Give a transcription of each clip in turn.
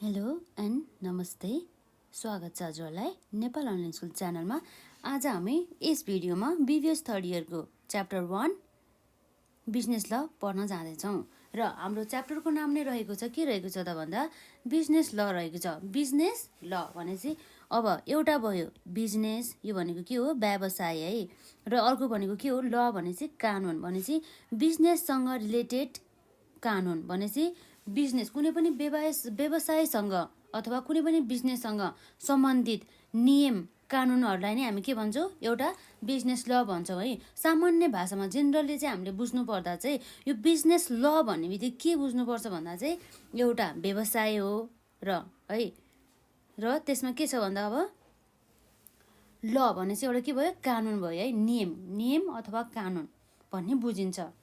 Hello and नमस्ते, स्वागत छ हजुरहरूलाई नेपाल अनलाइन स्कुल च्यानलमा। आज हामी यस भिडियोमा बिबिएस थर्ड इयरको च्याप्टर 1 बिजनेस ल पढ्न जाँदैछौँ। र हाम्रो च्याप्टरको नाम नै रहेको छ, के रहेको छ त भन्दा बिजनेस ल रहेको छ। बिजनेस ल भनेपछि अब एउटा भयो बिजनेस, यो भनेको के हो, व्यवसाय है। र अर्को भनेको के हो, ल भनेपछि कानुन, भनेपछि बिजनेससँग रिलेटेड कानुन भनेपछि बिजनेस कुनै पनि व्यवसायसँग अथवा कुनै पनि बिजनेससँग सम्बन्धित नियम कानुनहरूलाई नै हामी के भन्छौँ, एउटा बिजनेस ल भन्छौँ है। सामान्य भाषामा जेनरली चाहिँ हामीले बुझ्नु पर्दा चाहिँ यो बिजनेस ल भन्ने बित्तिकै के बुझ्नुपर्छ भन्दा चाहिँ एउटा व्यवसाय हो र है। र त्यसमा के छ भन्दा अब ल भनेपछि एउटा के भयो, कानुन भयो है, नियम अथवा कानुन भन्ने बुझिन्छ।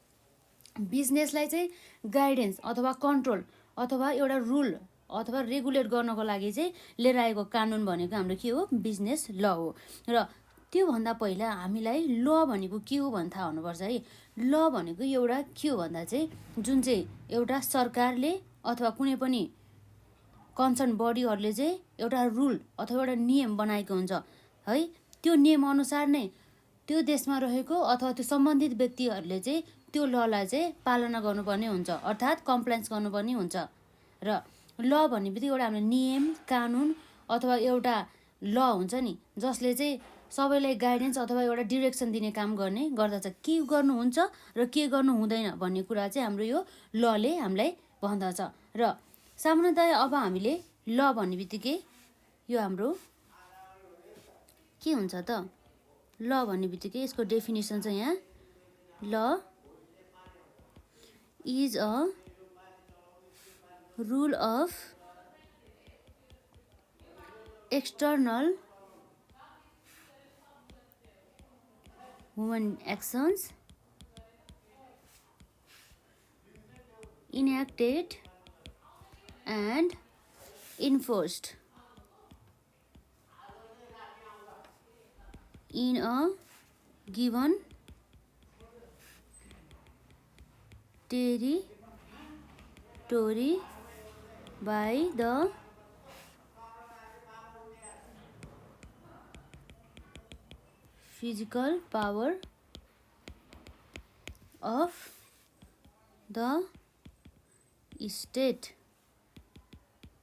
बिजनेसलाई चाहिँ गाइडेन्स अथवा कन्ट्रोल अथवा एउटा रुल अथवा रेगुलेट गर्नको लागि चाहिँ लिएर आएको कानुन भनेको हाम्रो के हो, बिजनेस ल हो। र त्योभन्दा पहिला हामीलाई ल भनेको के हो भन्ने थाहा हुनुपर्छ है। ल भनेको एउटा के हो भन्दा चाहिँ जुन चाहिँ एउटा सरकारले अथवा कुनै पनि कन्सर्न बडीहरूले चाहिँ एउटा रुल अथवा एउटा नियम बनाएको हुन्छ है। त्यो नियमअनुसार नै त्यो देशमा रहेको अथवा त्यो सम्बन्धित व्यक्तिहरूले चाहिँ त्यो ललाई चाहिँ पालना गर्नुपर्ने हुन्छ, अर्थात् कम्प्लायन्स गर्नुपर्ने हुन्छ। र ल भन्ने बित्तिकै एउटा हाम्रो नियम कानुन अथवा एउटा ल हुन्छ नि, जसले चाहिँ सबैलाई गाइडेन्स अथवा एउटा डिरेक्सन दिने काम गर्ने गर्दछ, के गर्नुहुन्छ र के गर्नु हुँदैन भन्ने कुरा चाहिँ हाम्रो यो लले हामीलाई भन्दछ। र सामान्यतया अब हामीले ल भन्ने बित्तिकै यो हाम्रो के हुन्छ त, ल भन्ने बित्तिकै यसको डेफिनेसन चाहिँ यहाँ ल is a rule of external human actions enacted and enforced in a given territory by the physical power of the state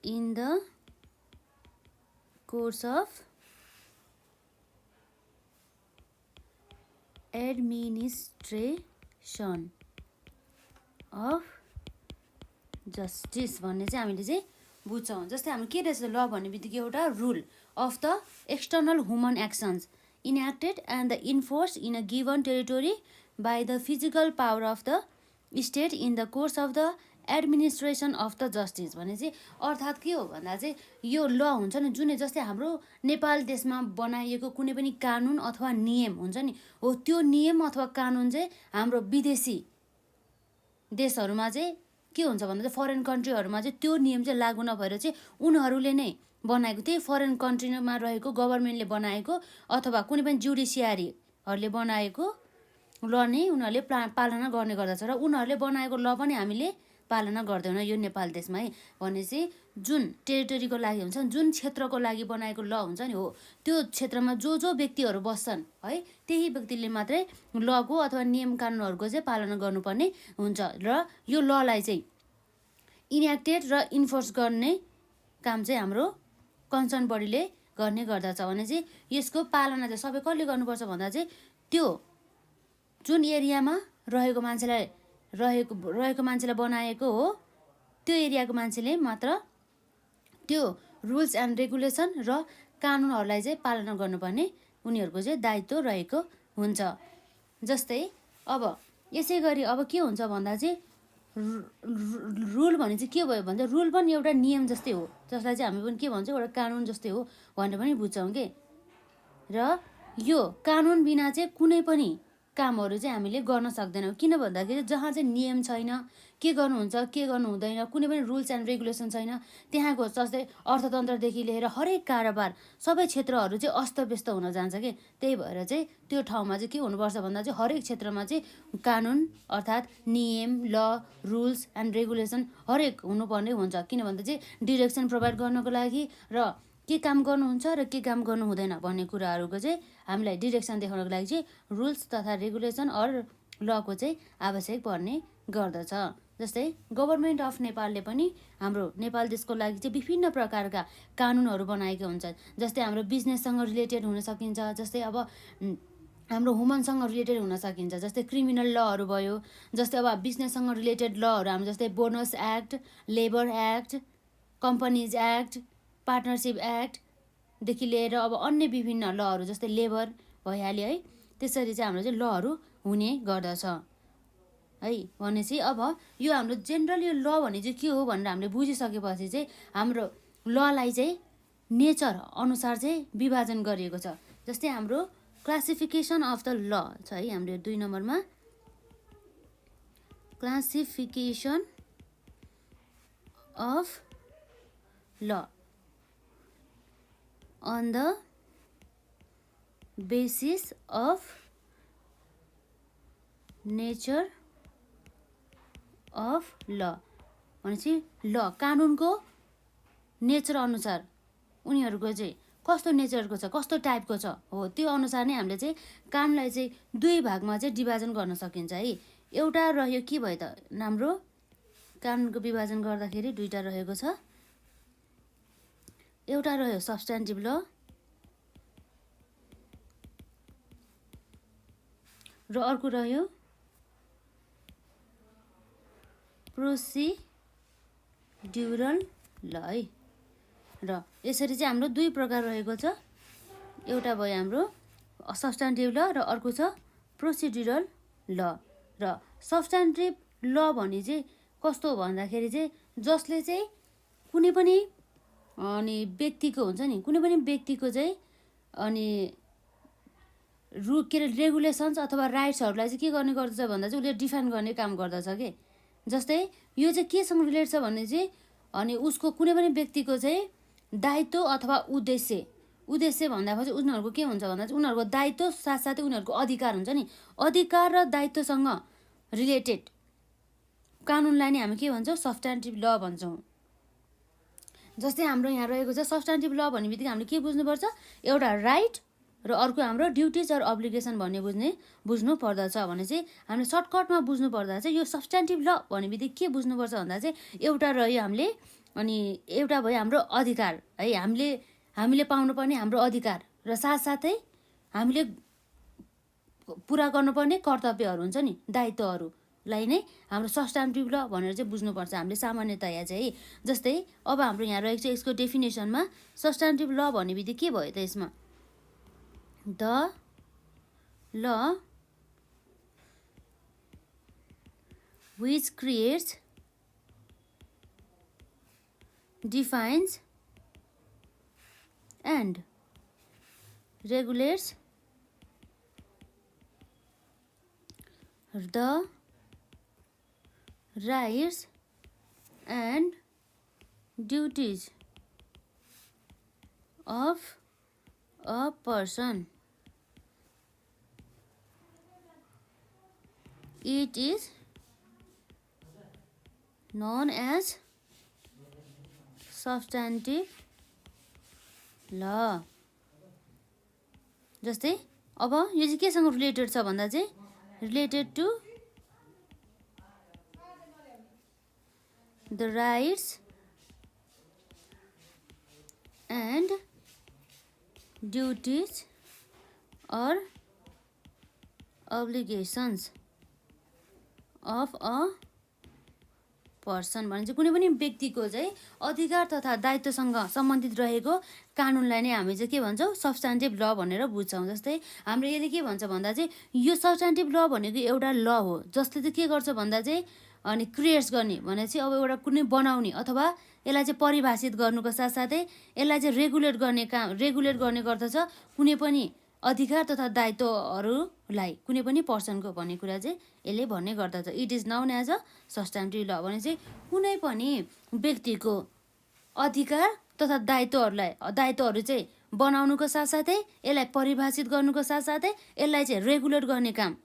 in the course of administration of justice भन्ने चाहिँ हामीले चाहिँ बुझ्छौँ। जस्तै हाम्रो के रहेछ ल भन्ने बित्तिकै एउटा rule of the external human actions enacted and the enforce in a given territory by the physical power of the state in the course of the administration of the justice भने चाहिँ अर्थात् के हो भन्दा चाहिँ यो ल हुन्छ नि, जुन जस्तै हाम्रो नेपाल देशमा बनाइएको कुनै पनि कानुन अथवा नियम हुन्छ नि, हो त्यो नियम अथवा कानुन चाहिँ हाम्रो विदेशी देशहरूमा चाहिँ के हुन्छ भन्दा चाहिँ फरेन कन्ट्रीहरूमा चाहिँ त्यो नियम चाहिँ लागू नभएर चाहिँ उनीहरूले नै बनाएको, त्यही फरेन कन्ट्रीमा रहेको गभर्मेन्टले बनाएको अथवा कुनै पनि जुडिसियरीहरूले बनाएको ल नै उनीहरूले पालना गर्ने गर्दछ। र उनीहरूले बनाएको ल पनि हामीले पालना गर्दैनौँ यो नेपाल देशमा है। भनेपछि जुन टेरिटोरीको लागि हुन्छ, जुन क्षेत्रको लागि बनाएको ल हुन्छ नि, हो त्यो क्षेत्रमा जो व्यक्तिहरू बस्छन् है, त्यही व्यक्तिले मात्रै लको अथवा नियम कानुनहरूको चाहिँ पालना गर्नुपर्ने हुन्छ। र यो ललाई चाहिँ इन्याक्टेड र इन्फोर्स गर्ने काम चाहिँ हाम्रो कन्सर्न बडीले गर्ने गर्दछ। भने चाहिँ यसको पालना चाहिँ सबै कसले गर्नुपर्छ भन्दा चाहिँ त्यो जुन एरियामा रहेको मान्छेलाई बनाएको हो त्यो एरियाको मान्छेले मात्र त्यो रुल्स एन्ड रेगुलेसन र कानुनहरूलाई चाहिँ पालना गर्नुपर्ने उनीहरूको चाहिँ दायित्व रहेको हुन्छ। जस्तै अब यसै गरी अब के हुन्छ भन्दा चाहिँ रुल भने चाहिँ के भयो भन्दा रुल पनि एउटा नियम जस्तै हो, जसलाई चाहिँ हामी पनि के भन्छौँ, एउटा कानुन जस्तै हो भनेर पनि बुझ्छौँ के। र यो कानुन बिना चाहिँ कुनै पनि कामहरू चाहिँ हामीले गर्न सक्दैनौँ। किन भन्दाखेरि जहाँ चाहिँ नियम छैन, के गर्नुहुन्छ के गर्नु हुँदैन, कुनै पनि रुल्स एन्ड रेगुलेसन छैन, त्यहाँको जस्तै अर्थतन्त्रदेखि लिएर हरेक कारोबार सबै क्षेत्रहरू चाहिँ अस्तव्यस्त हुन जान्छ कि। त्यही भएर चाहिँ त्यो ठाउँमा चाहिँ के हुनुपर्छ भन्दा चाहिँ हरेक क्षेत्रमा चाहिँ कानुन अर्थात् नियम, ल, रुल्स एन्ड रेगुलेसन हरेक हुनुपर्ने हुन्छ। किन भन्दा चाहिँ डिरेक्सन प्रोभाइड गर्नको लागि र के काम गर्नुहुन्छ र के काम गर्नु हुँदैन भन्ने कुराहरूको चाहिँ हामीलाई डिरेक्सन देखाउनको लागि चाहिँ रुल्स तथा रेगुलेसन अर लको चाहिँ आवश्यक पर्ने गर्दछ। जस्तै गभर्मेन्ट अफ नेपालले पनि हाम्रो नेपाल देशको लागि चाहिँ विभिन्न प्रकारका कानुनहरू बनाएका हुन्छन्। जस्तै हाम्रो बिजनेससँग रिलेटेड हुन सकिन्छ, जस्तै अब हाम्रो ह्युमनसँग रिलेटेड हुन सकिन्छ, जस्तै क्रिमिनल लहरू भयो, जस्तै अब बिजनेससँग रिलेटेड लहरू हाम्रो जस्तै bonus act, labour act, companies act, partnership एक्टदेखि लिएर अब अन्य विभिन्न लहरू जस्तै लेबर भइहाल्यो है। त्यसरी चाहिँ हाम्रो चाहिँ लहरू हुने गर्दछ है। भनेपछि अब यो हाम्रो जेनरल यो ल भने चाहिँ के हो भनेर हामीले बुझिसकेपछि चाहिँ हाम्रो ललाई चाहिँ नेचर अनुसार चाहिँ विभाजन गरिएको छ। जस्तै हाम्रो क्लासिफिकेसन अफ द ल छ है हाम्रो 2 नम्बरमा, क्लासिफिकेसन अफ ल on the basis of nature of law भनेपछि ल कानुनको नेचर अनुसार उनीहरूको चाहिँ कस्तो नेचरको छ, कस्तो टाइपको छ हो, त्यो अनुसार नै हामीले चाहिँ कानुनलाई चाहिँ 2 भागमा चाहिँ डिभिजन गर्न सकिन्छ है। एउटा रह्यो के भयो त हाम्रो कानुनको विभाजन गर्दाखेरि 2टा रहेको छ। एउटा रह्यो सब्स्टेन्टिभ ल र अर्को रह्यो प्रोसिड्युरल ल है। र यसरी चाहिँ हाम्रो 2 प्रकार रहेको छ। एउटा भयो हाम्रो सब्स्टेन्टिभ ल र अर्को छ प्रोसिड्युरल ल। र सब्स्टेन्टिभ ल भने चाहिँ कस्तो भन्दाखेरि चाहिँ जसले चाहिँ कुनै पनि अनि व्यक्तिको हुन्छ नि, कुनै पनि व्यक्तिको चाहिँ अनि के अरे रेगुलेसन्स अथवा राइट्सहरूलाई चाहिँ के गर्ने गर्दछ भन्दा चाहिँ उसले डिफाइन गर्ने काम गर्दछ कि। जस्तै यो चाहिँ केसँग रिलेट छ भने चाहिँ अनि उसको कुनै पनि व्यक्तिको चाहिँ दायित्व अथवा उद्देश्य भन्दाखेरि उनीहरूको के हुन्छ भन्दा चाहिँ उनीहरूको दायित्व साथसाथै उनीहरूको अधिकार हुन्छ नि, अधिकार र दायित्वसँग रिलेटेड कानुनलाई नै हामी के भन्छौँ सब्स्टेन्टिभ ल भन्छौँ। जस्तै हाम्रो यहाँ रहेको छ सब्स्टेन्टिभ ल भन्ने बित्तिकै हामीले के बुझ्नुपर्छ, एउटा राइट र अर्को हाम्रो ड्युटिज अर अब्लिगेसन भन्ने बुझ्नु पर्दछ। भने चाहिँ हामीले सर्टकटमा बुझ्नु पर्दा चाहिँ यो सब्स्टेन्टिभ ल भन्ने बित्तिकै के बुझ्नुपर्छ भन्दा चाहिँ एउटा रह्यो हामीले अनि एउटा भयो हाम्रो अधिकार है, हामीले पाउनुपर्ने हाम्रो अधिकार र साथसाथै हामीले पुरा गर्नुपर्ने कर्तव्यहरू हुन्छ नि, दायित्वहरूलाई नै हाम्रो सब्स्टेन्टिभ ल भनेर चाहिँ बुझ्नुपर्छ हामीले सामान्यतया चाहिँ। जस्तै अब हाम्रो यहाँ रहेको छ यसको डेफिनेसनमा सब्स्टेन्टिभ ल भन्ने बित्तिकै के भयो त यसमा the law which creates, defines and regulates the rights and duties of a person. It is known as substantive law. जस्तै अब यो चाहिँ केसँग रिलेटेड छ भन्दा चाहिँ related to the rights and duties or obligations of a person भने चाहिँ कुनै पनि व्यक्तिको चाहिँ अधिकार तथा दायित्वसँग सम्बन्धित रहेको कानुनलाई नै हामी चाहिँ के भन्छौँ सब्स्टेन्टिभ ल भनेर बुझ्छौँ। जस्तै हाम्रो यसले के भन्छ भन्दा चाहिँ यो सब्स्टेन्टिभ ल भनेको एउटा ल हो जसले चाहिँ के गर्छ भन्दा चाहिँ अनि क्रिएट्स गर्ने भने चाहिँ अब एउटा कुनै बनाउने अथवा यसलाई चाहिँ परिभाषित गर्नुको साथसाथै यसलाई चाहिँ रेगुलेट गर्ने गर्दछ कुनै पनि अधिकार तथा दायित्वहरूलाई कुनै पनि पर्सनको भन्ने कुरा चाहिँ यसले भन्ने गर्दछ। It is known as a substantive law भने चाहिँ कुनै पनि व्यक्तिको अधिकार तथा दायित्वहरू चाहिँ बनाउनुको साथसाथै यसलाई परिभाषित गर्नुको साथसाथै यसलाई चाहिँ रेगुलेट गर्ने काम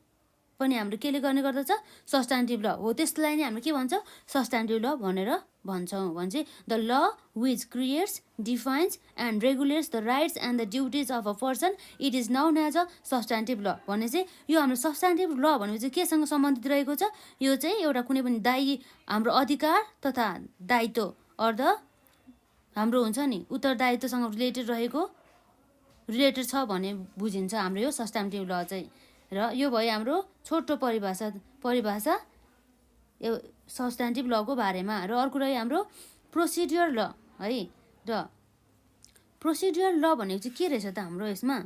पनि हाम्रो केले गर्ने गर्दछ सब्स्टान्टिभ ल हो। त्यसलाई नै हाम्रो के भन्छ सब्स्टान्टिभ ल भनेर भन्छौँ। भने चाहिँ the law which creates defines and regulates the rights and the duties of a person it is known as a substantive law भने चाहिँ यो हाम्रो सब्स्टान्टिभ ल भनेपछि केसँग सम्बन्धित रहेको छ यो चाहिँ एउटा कुनै पनि हाम्रो अधिकार तथा दायित्व अर्थ हाम्रो हुन्छ नि उत्तरदायित्वसँग रिलेटेड छ भने बुझिन्छ हाम्रो यो सब्स्टान्टिभ ल चाहिँ। र यो भयो हाम्रो छोटो परिभाषा यो सब्स्टान्टिभ लको बारेमा। र अर्को रह्यो हाम्रो प्रोसिड्युर ल है। र प्रोसिड्युर ल भनेको चाहिँ के रहेछ त हाम्रो यसमा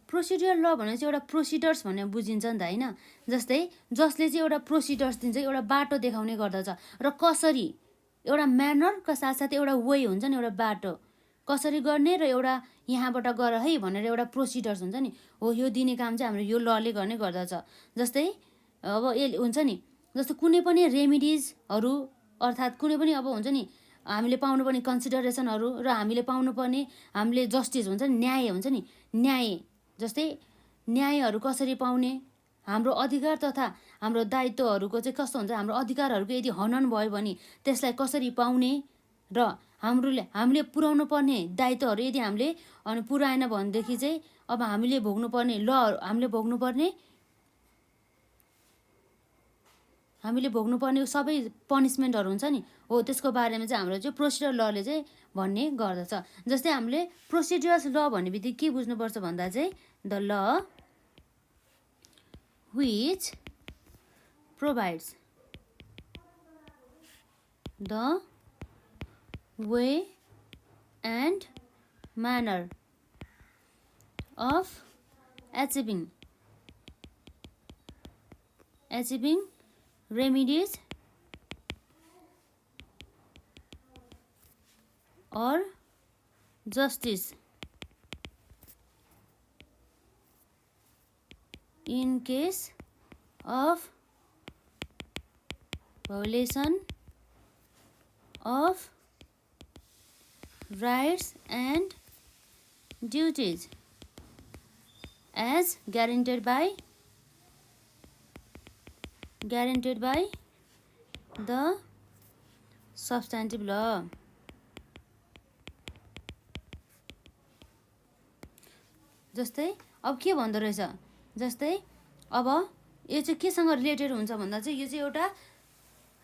प्रोसिड्युर ल भनेको चाहिँ एउटा प्रोसिडर्स भनेर बुझिन्छ नि त होइन। जस्तै जसले चाहिँ एउटा प्रोसिडर्स दिन्छ एउटा बाटो देखाउने गर्दछ र कसरी एउटा म्यानरका साथसाथै एउटा वे हुन्छ नि एउटा बाटो कसरी गर्ने र एउटा यहाँबाट गर है भनेर एउटा प्रोसिडर्स हुन्छ नि हो यो दिने काम चाहिँ हाम्रो यो लले गर्ने गर्दछ। जस्तै अब यसले हुन्छ नि जस्तो कुनै पनि रेमिडिजहरू अर्थात् कुनै पनि अब हुन्छ नि हामीले पाउनुपर्ने कन्सिडरेसनहरू र हामीले पाउनुपर्ने हामीले जस्टिस हुन्छ नि न्याय जस्तै न्यायहरू कसरी पाउने हाम्रो अधिकार तथा हाम्रो दायित्वहरूको चाहिँ कस्तो हुन्छ हाम्रो अधिकारहरूको यदि हनन भयो भने त्यसलाई कसरी पाउने र हामीले पुर्याउनु पर्ने दायित्वहरू यदि हामीले पुर्याएन भनेदेखि चाहिँ अब हामीले भोग्नुपर्ने सबै पनिसमेन्टहरू हुन्छ नि हो त्यसको बारेमा चाहिँ हाम्रो चाहिँ प्रोसिडर लले चाहिँ भन्ने गर्दछ। जस्तै हामीले प्रोसिड्युरल ल भन्ने बित्तिकै के बुझ्नुपर्छ भन्दा चाहिँ द ल which provides the way and manner of achieving remedies or justice in case of violation of rights and duties as guaranteed by the substantive law। जस्तै अब के भन्दो रहेछ जस्तै अब यो चाहिँ केसँग रिलेटेड हुन्छ भन्दा चाहिँ यो चाहिँ एउटा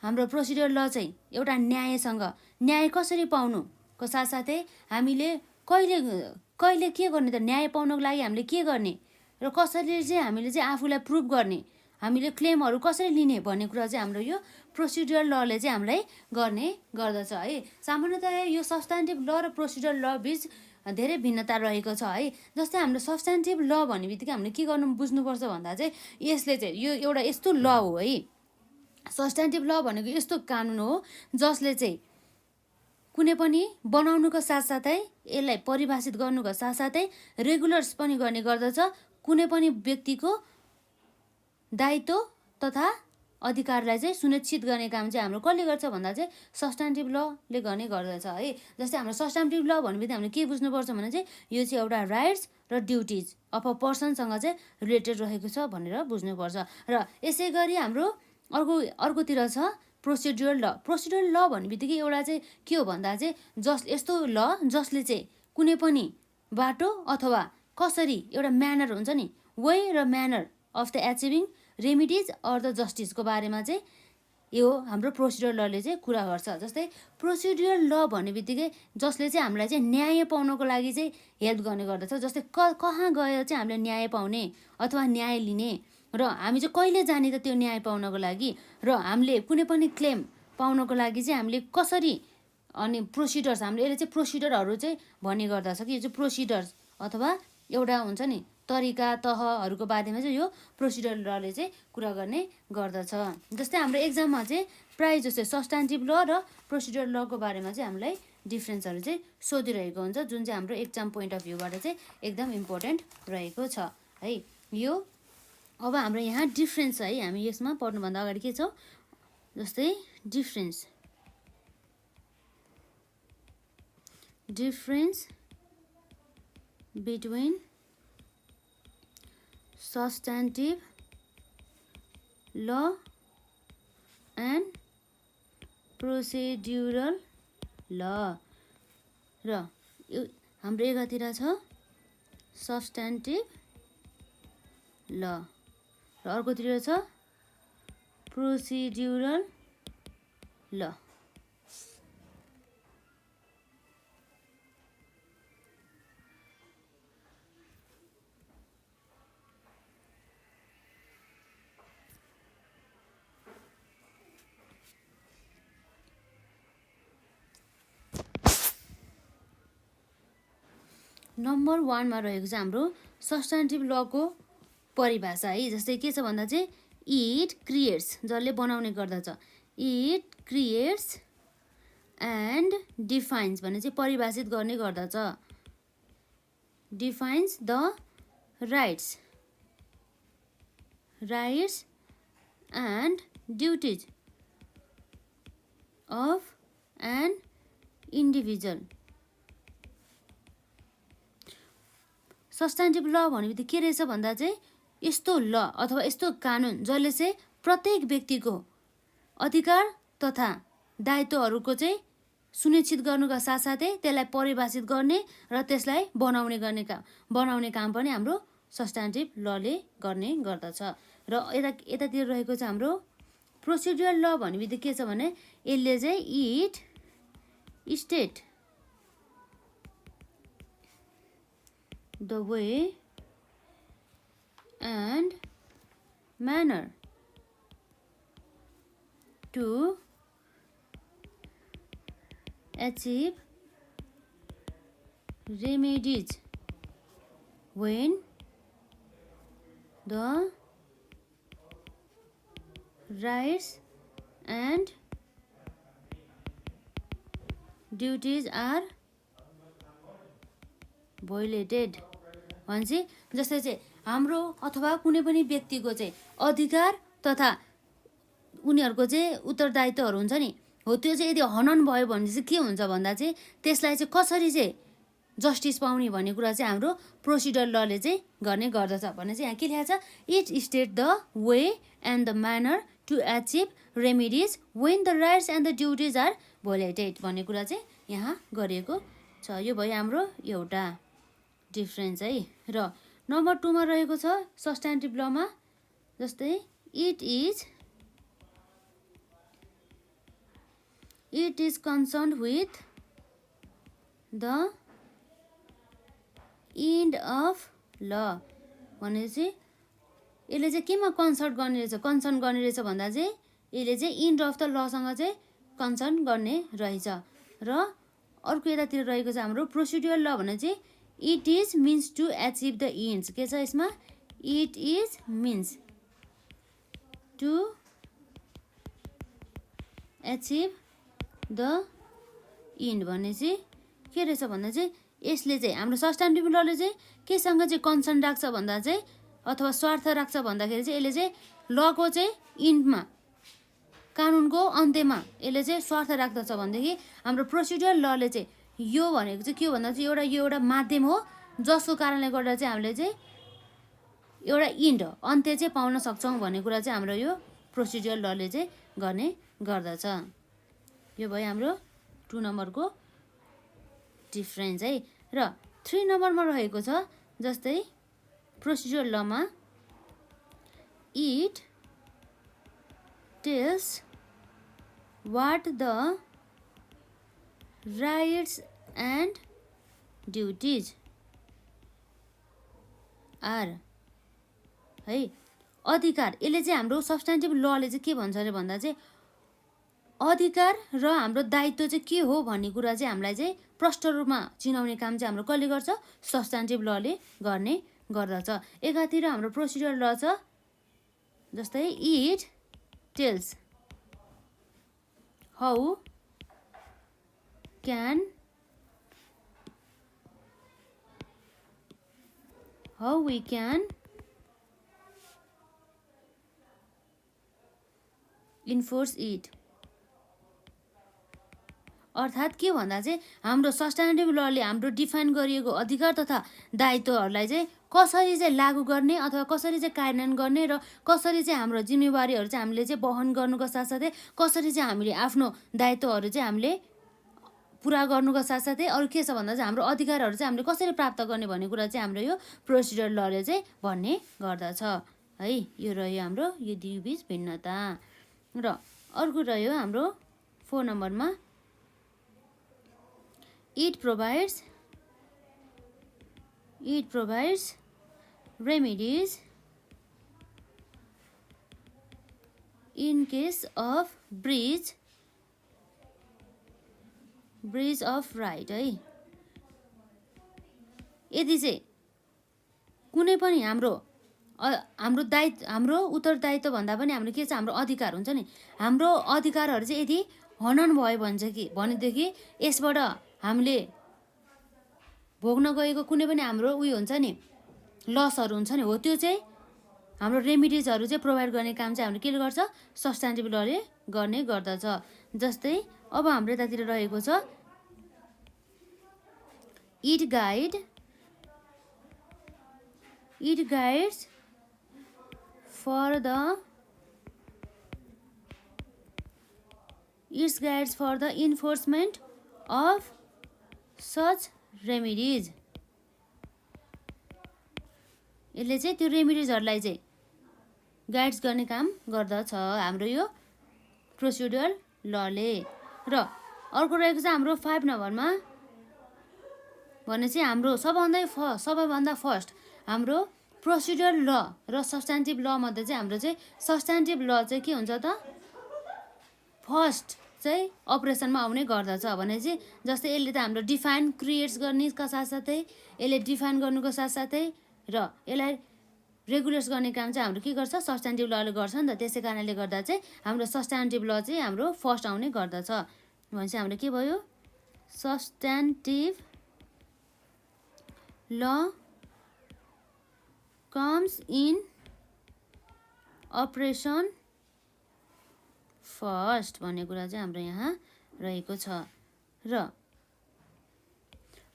हाम्रो प्रोसिडर ल चाहिँ एउटा न्यायसँग न्याय कसरी पाउनुको साथसाथै हामीले कहिले के गर्ने त न्याय पाउनको लागि हामीले के गर्ने र कसरी चाहिँ हामीले चाहिँ आफूलाई प्रुभ गर्ने हामीले क्लेमहरू कसरी लिने भन्ने कुरा चाहिँ हाम्रो यो प्रोसिडर लले चाहिँ हामीलाई गर्ने गर्दछ है। सामान्यतया यो सब्स्टान्टिभ ल र प्रोसिडर ल बिच धेरै भिन्नता रहेको छ है। जस्तै हाम्रो सब्स्टान्टिभ ल भन्ने बित्तिकै हामीले के गर्नु बुझ्नुपर्छ भन्दा चाहिँ यसले चाहिँ यो एउटा यस्तो ल हो है सब्स्टान्टिभ ल भनेको यस्तो कानुन हो जसले चाहिँ कुनै पनि बनाउनुको साथसाथै यसलाई परिभाषित गर्नुको साथसाथै रेगुलर्स पनि गर्ने गर्दछ। कुनै पनि व्यक्तिको दायित्व तथा अधिकारलाई चाहिँ सुनिश्चित गर्ने काम चाहिँ हाम्रो कसले गर्छ भन्दा चाहिँ सब्स्टान्टिभ लले गर्ने गर्दछ है। जस्तै हाम्रो सब्स्टान्टिभ ल भनेपछि हामीले के बुझ्नुपर्छ भने चाहिँ यो चाहिँ एउटा राइट्स र ड्युटिज अफ अ पर्सनसँग चाहिँ रिलेटेड रहेको छ भनेर बुझ्नुपर्छ। र यसै गरी हाम्रो अर्कोतिर छ प्रोसिड्युरल ल भन्ने बित्तिकै एउटा चाहिँ के हो भन्दा चाहिँ यस्तो ल जसले चाहिँ कुनै पनि बाटो अथवा कसरी एउटा म्यानर हुन्छ नि वे र manner of the achieving remedies or the जस्टिसको बारेमा चाहिँ यो हाम्रो प्रोसिडर लले चाहिँ कुरा गर्छ। जस्तै प्रोसिड्युरल ल भन्ने बित्तिकै जसले चाहिँ हामीलाई चाहिँ न्याय पाउनको लागि चाहिँ हेल्प गर्ने गर्दछ। जस्तै कहाँ गएर चाहिँ हामीले न्याय पाउने अथवा न्याय लिने र हामी चाहिँ कहिले जाने त त्यो न्याय पाउनको लागि र हामीले कुनै पनि क्लेम पाउनको लागि चाहिँ हामीले कसरी अनि प्रोसिडर्स हामीले यसले चाहिँ प्रोसिडरहरू चाहिँ भन्ने गर्दछ कि यो चाहिँ प्रोसिडर्स अथवा एउटा हुन्छ नि तरिका तहहरूको बारेमा चाहिँ यो प्रोसिडर लले चाहिँ कुरा गर्ने गर्दछ। जस्तै हाम्रो एक्जाममा चाहिँ प्रायः जस्तै सब्स्टान्टिभ ल र प्रोसिड्युरल लको बारेमा चाहिँ हामीलाई डिफ्रेन्सहरू चाहिँ सोधिरहेको हुन्छ, जुन चाहिँ हाम्रो एक्जाम पोइन्ट अफ भ्यूबाट चाहिँ एकदम इम्पोर्टेन्ट रहेको छ है। यो अब हाम्रो यहाँ डिफ्रेन्स है, हामी यसमा पढ्नुभन्दा अगाडि के छ, जस्तै difference between सब्स्टान्टिभ law and procedural ल र हाम्रो एकातिर छ सब्स्टान्टिभ ल र अर्कोतिर छ प्रोसिड्युरल ल। नम्बर 1 मा रहेको चाहिँ हाम्रो सब्स्टान्टिभ लको परिभाषा है। जस्तै के छ भन्दा चाहिँ इट क्रिएट्स, जसले बनाउने गर्दछ, इट क्रिएट्स एन्ड डिफाइन्स भने चाहिँ परिभाषित गर्ने गर्दछ, defines the rights and duties of an individual. Substantive law भनेपछि के रहेछ भन्दा चाहिँ यस्तो ल अथवा यस्तो कानुन जसले चाहिँ प्रत्येक व्यक्तिको अधिकार तथा दायित्वहरूको चाहिँ सुनिश्चित गर्नुका साथसाथै त्यसलाई परिभाषित गर्ने र त्यसलाई बनाउने काम पनि हाम्रो सब्स्टान्टिभ लले गर्ने गर्दछ। र यतातिर रहेको छ हाम्रो प्रोसिड्युरल ल भनेपछि के छ भने यसले चाहिँ it state the way and manner to achieve remedies when the rights and duties are violated। भनेपछि जस्तै चाहिँ हाम्रो अथवा कुनै पनि व्यक्तिको चाहिँ अधिकार तथा उनीहरूको चाहिँ उत्तरदायित्वहरू हुन्छ नि, हो त्यो चाहिँ यदि हनन भयो भने चाहिँ के हुन्छ भन्दा चाहिँ त्यसलाई चाहिँ कसरी चाहिँ जस्टिस पाउने भन्ने कुरा चाहिँ हाम्रो प्रोसिड्युरल लले चाहिँ गर्ने गर्दछ भने चाहिँ यहाँ के लेखेको छ, it state the way and the manner to achieve remedies when the rights and the duties are violated भन्ने कुरा चाहिँ यहाँ गरिएको छ। यो भयो हाम्रो एउटा डिफ्रेन्स है। र नम्बर 2 मा रहेको छ सब्स्टान्टिभ लमा, जस्तै it is concerned with the end of law भनेपछि यसले चाहिँ केमा कन्सर्न गर्ने रहेछ भन्दा चाहिँ यसले चाहिँ इन्ड अफ द लसँग चाहिँ कन्सर्न गर्ने रहेछ। र अर्को यतातिर रहेको छ हाम्रो प्रोसिड्युरल ल भने चाहिँ it is means to achieve the ends. के छ यसमा, it is means to achieve the end भन्ने चाहिँ के रहेछ भन्दा चाहिँ यसले चाहिँ हाम्रो सब्स्टान्टिभ लले चाहिँ केसँग चाहिँ कन्सर्न राख्छ भन्दा चाहिँ अथवा स्वार्थ राख्छ भन्दाखेरि चाहिँ यसले चाहिँ लको चाहिँ इन्डमा, कानुनको अन्त्यमा यसले चाहिँ स्वार्थ राख्दछ भनेदेखि हाम्रो प्रोसिड्युरल लले चाहिँ यो भनेको चाहिँ के हो भन्दा चाहिँ यो एउटा माध्यम हो जसको कारणले गर्दा चाहिँ हामीले चाहिँ एउटा इन्ड अन्त्य चाहिँ पाउन सक्छौँ भन्ने कुरा चाहिँ हाम्रो यो प्रोसिड्युरल लले चाहिँ गर्ने गर्दछ। यो भयो हाम्रो 2 नम्बरको डिफ्रेन्स है। र 3 नम्बरमा रहेको छ जस्तै प्रोसिड्युरल लमा it tells what the rights and duties are है। अधिकार, यसले चाहिँ हाम्रो सब्स्टान्टिभ लले चाहिँ के भन्छ अरे भन्दा चाहिँ अधिकार र हाम्रो दायित्व चाहिँ के हो भन्ने कुरा चाहिँ हामीलाई चाहिँ प्रष्ट रूपमा चिनाउने काम चाहिँ हाम्रो कसले गर्छ, सब्स्टान्टिभ लले गर्ने गर्दछ। एकातिर हाम्रो प्रोसिड्युरल ल छ, जस्तै it tells how can we can enforce it. अर्थात् के भन्दा चाहिँ हाम्रो सस्टेनेटिभ लले हाम्रो डिफाइन गरिएको अधिकार तथा दायित्वहरूलाई चाहिँ कसरी चाहिँ लागू गर्ने अथवा कसरी चाहिँ कार्यान्वयन गर्ने र कसरी चाहिँ हाम्रो जिम्मेवारीहरू चाहिँ हामीले चाहिँ वहन गर्नुको साथसाथै कसरी चाहिँ हामीले आफ्नो दायित्वहरू चाहिँ हामीले पुरा गर्नुको साथसाथै अरू के छ भन्दा चाहिँ हाम्रो अधिकारहरू चाहिँ हामीले कसरी प्राप्त गर्ने भन्ने कुरा चाहिँ हाम्रो यो प्रोसिडर लले चाहिँ भन्ने गर्दछ है। यो रह्यो हाम्रो यो दुईबीच भिन्नता। र अर्को रह्यो हाम्रो 4 नम्बरमा It provides remedies in case of breach of right है। यदि चाहिँ कुनै पनि हाम्रो उत्तरदायित्व भन्दा पनि हाम्रो के छ हाम्रो अधिकार हुन्छ नि, हाम्रो अधिकारहरू चाहिँ यदि हनन भयो भनेदेखि यसबाट हामीले भोग्न गएको कुनै पनि हाम्रो उयो हुन्छ नि लसहरू हुन्छ नि, हो त्यो चाहिँ हाम्रो रेमिडिजहरू चाहिँ प्रोभाइड गर्ने काम चाहिँ हामीले के गर्छ सब्स्टान्टिभ लले गर्ने गर्दछ। जस्तै अब हाम्रो यतातिर रहेको छ it guides for the enforcement of such remedies. यसले चाहिँ त्यो रेमिडिजहरूलाई चाहिँ गाइड्स गर्ने काम गर्दछ हाम्रो यो प्रोसिडुरल लले। र अर्को रहेको छ हाम्रो 5 नम्बरमा भने चाहिँ हाम्रो सबैभन्दा फर्स्ट हाम्रो प्रोसिडुरल ल र सब्स्टान्टिभ ल मध्ये चाहिँ हाम्रो चाहिँ सब्स्टान्टिभ ल चाहिँ के हुन्छ त फर्स्ट चाहिँ अपरेसनमा आउने गर्दछ भने चाहिँ जस्तै यसले त हाम्रो डिफाइन क्रिएट्स गर्नेका साथसाथै यसले डिफाइन गर्नुको साथसाथै र यसलाई रेगुलेट्स गर्ने काम चाहिँ हाम्रो के गर्छ सब्स्टान्टिभ लले गर्छ नि त। त्यसै कारणले गर्दा चाहिँ हाम्रो सब्स्टान्टिभ ल चाहिँ हाम्रो फर्स्ट आउने गर्दछ भने चाहिँ हाम्रो के भयो सब्स्टान्टिभ ल कम्स इन अपरेसन फर्स्ट भन्ने कुरा चाहिँ हाम्रो यहाँ रहेको छ। र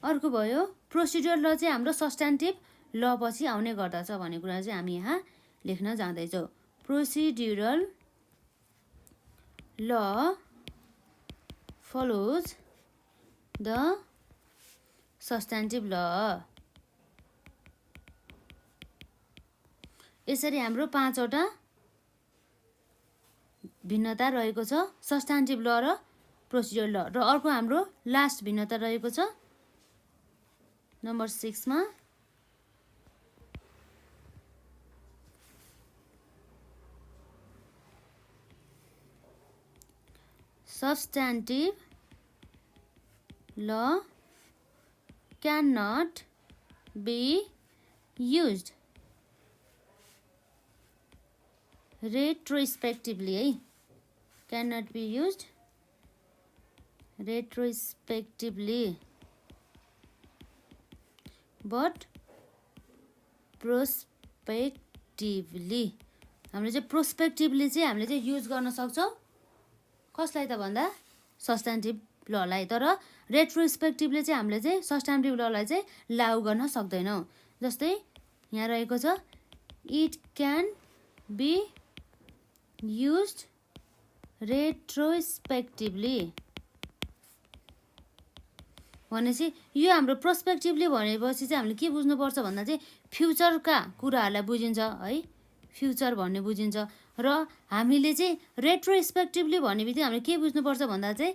अर्को भयो प्रोसिडुरल ल चाहिँ हाम्रो सब्स्टान्टिभ ल पछि आउने गर्दछ भन्ने कुरा चाहिँ हामी यहाँ लेख्न जाँदैछौँ। प्रोसिड्युरल ल फलोज द सब्स्टान्टिभ ल। यसरी हाम्रो 5 वटा भिन्नता रहेको छ सब्स्टान्टिभ ल र प्रोसिडुरल ल। र अर्को हाम्रो लास्ट भिन्नता रहेको छ नम्बर 6 मा substantive law cannot be used retrospectively है cannot be used retrospectively but prospectively। हामीले चाहिँ प्रोस्पेक्टिभली चाहिँ हामीले चाहिँ युज गर्न सक्छौँ कसलाई त भन्दा सब्स्टान्टिभ ललाई, तर रेट्रोस्पेक्टिभली चाहिँ हामीले चाहिँ सब्स्टान्टिभ ललाई चाहिँ लागू गर्न सक्दैनौँ। जस्तै यहाँ रहेको छ इट क्यान बी युज्ड रेट्रोस्पेक्टिभली भनेपछि यो हाम्रो प्रोस्पेक्टिभली भनेपछि चाहिँ हामीले के बुझ्नुपर्छ भन्दा चाहिँ फ्युचरका कुराहरूलाई बुझिन्छ है, फ्युचर भन्ने बुझिन्छ। र हामीले चाहिँ रेट्रोस्पेक्टिभली भन्ने बित्तिकै हामीले के बुझ्नुपर्छ भन्दा चाहिँ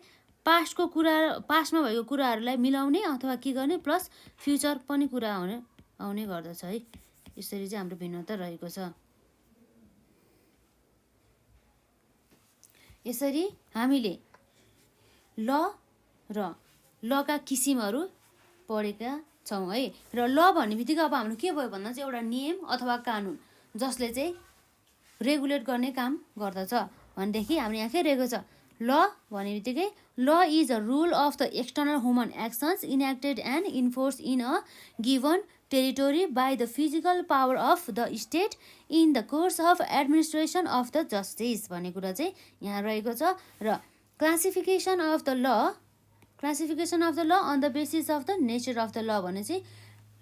पास्टमा भएको कुराहरूलाई मिलाउने अथवा के गर्ने प्लस फ्युचर पनि कुरा आउने गर्दछ है। यसरी चाहिँ हाम्रो भिन्नता रहेको छ। यसरी हामीले ल र लका किसिमहरू पढेका छौँ है। र ल भन्ने बित्तिकै अब हाम्रो के भयो भन्दा चाहिँ एउटा नियम अथवा कानुन जसले चाहिँ रेगुलेट गर्ने काम गर्दछ भनेदेखि हाम्रो यहाँ के रहेको छ ल भन्ने बित्तिकै law is a rule of the external human actions enacted and enforce in a given territory by the physical power of the state in the course of administration of the justice भन्ने कुरा चाहिँ यहाँ रहेको छ। र classification of the law on the basis of the nature of the law भने चाहिँ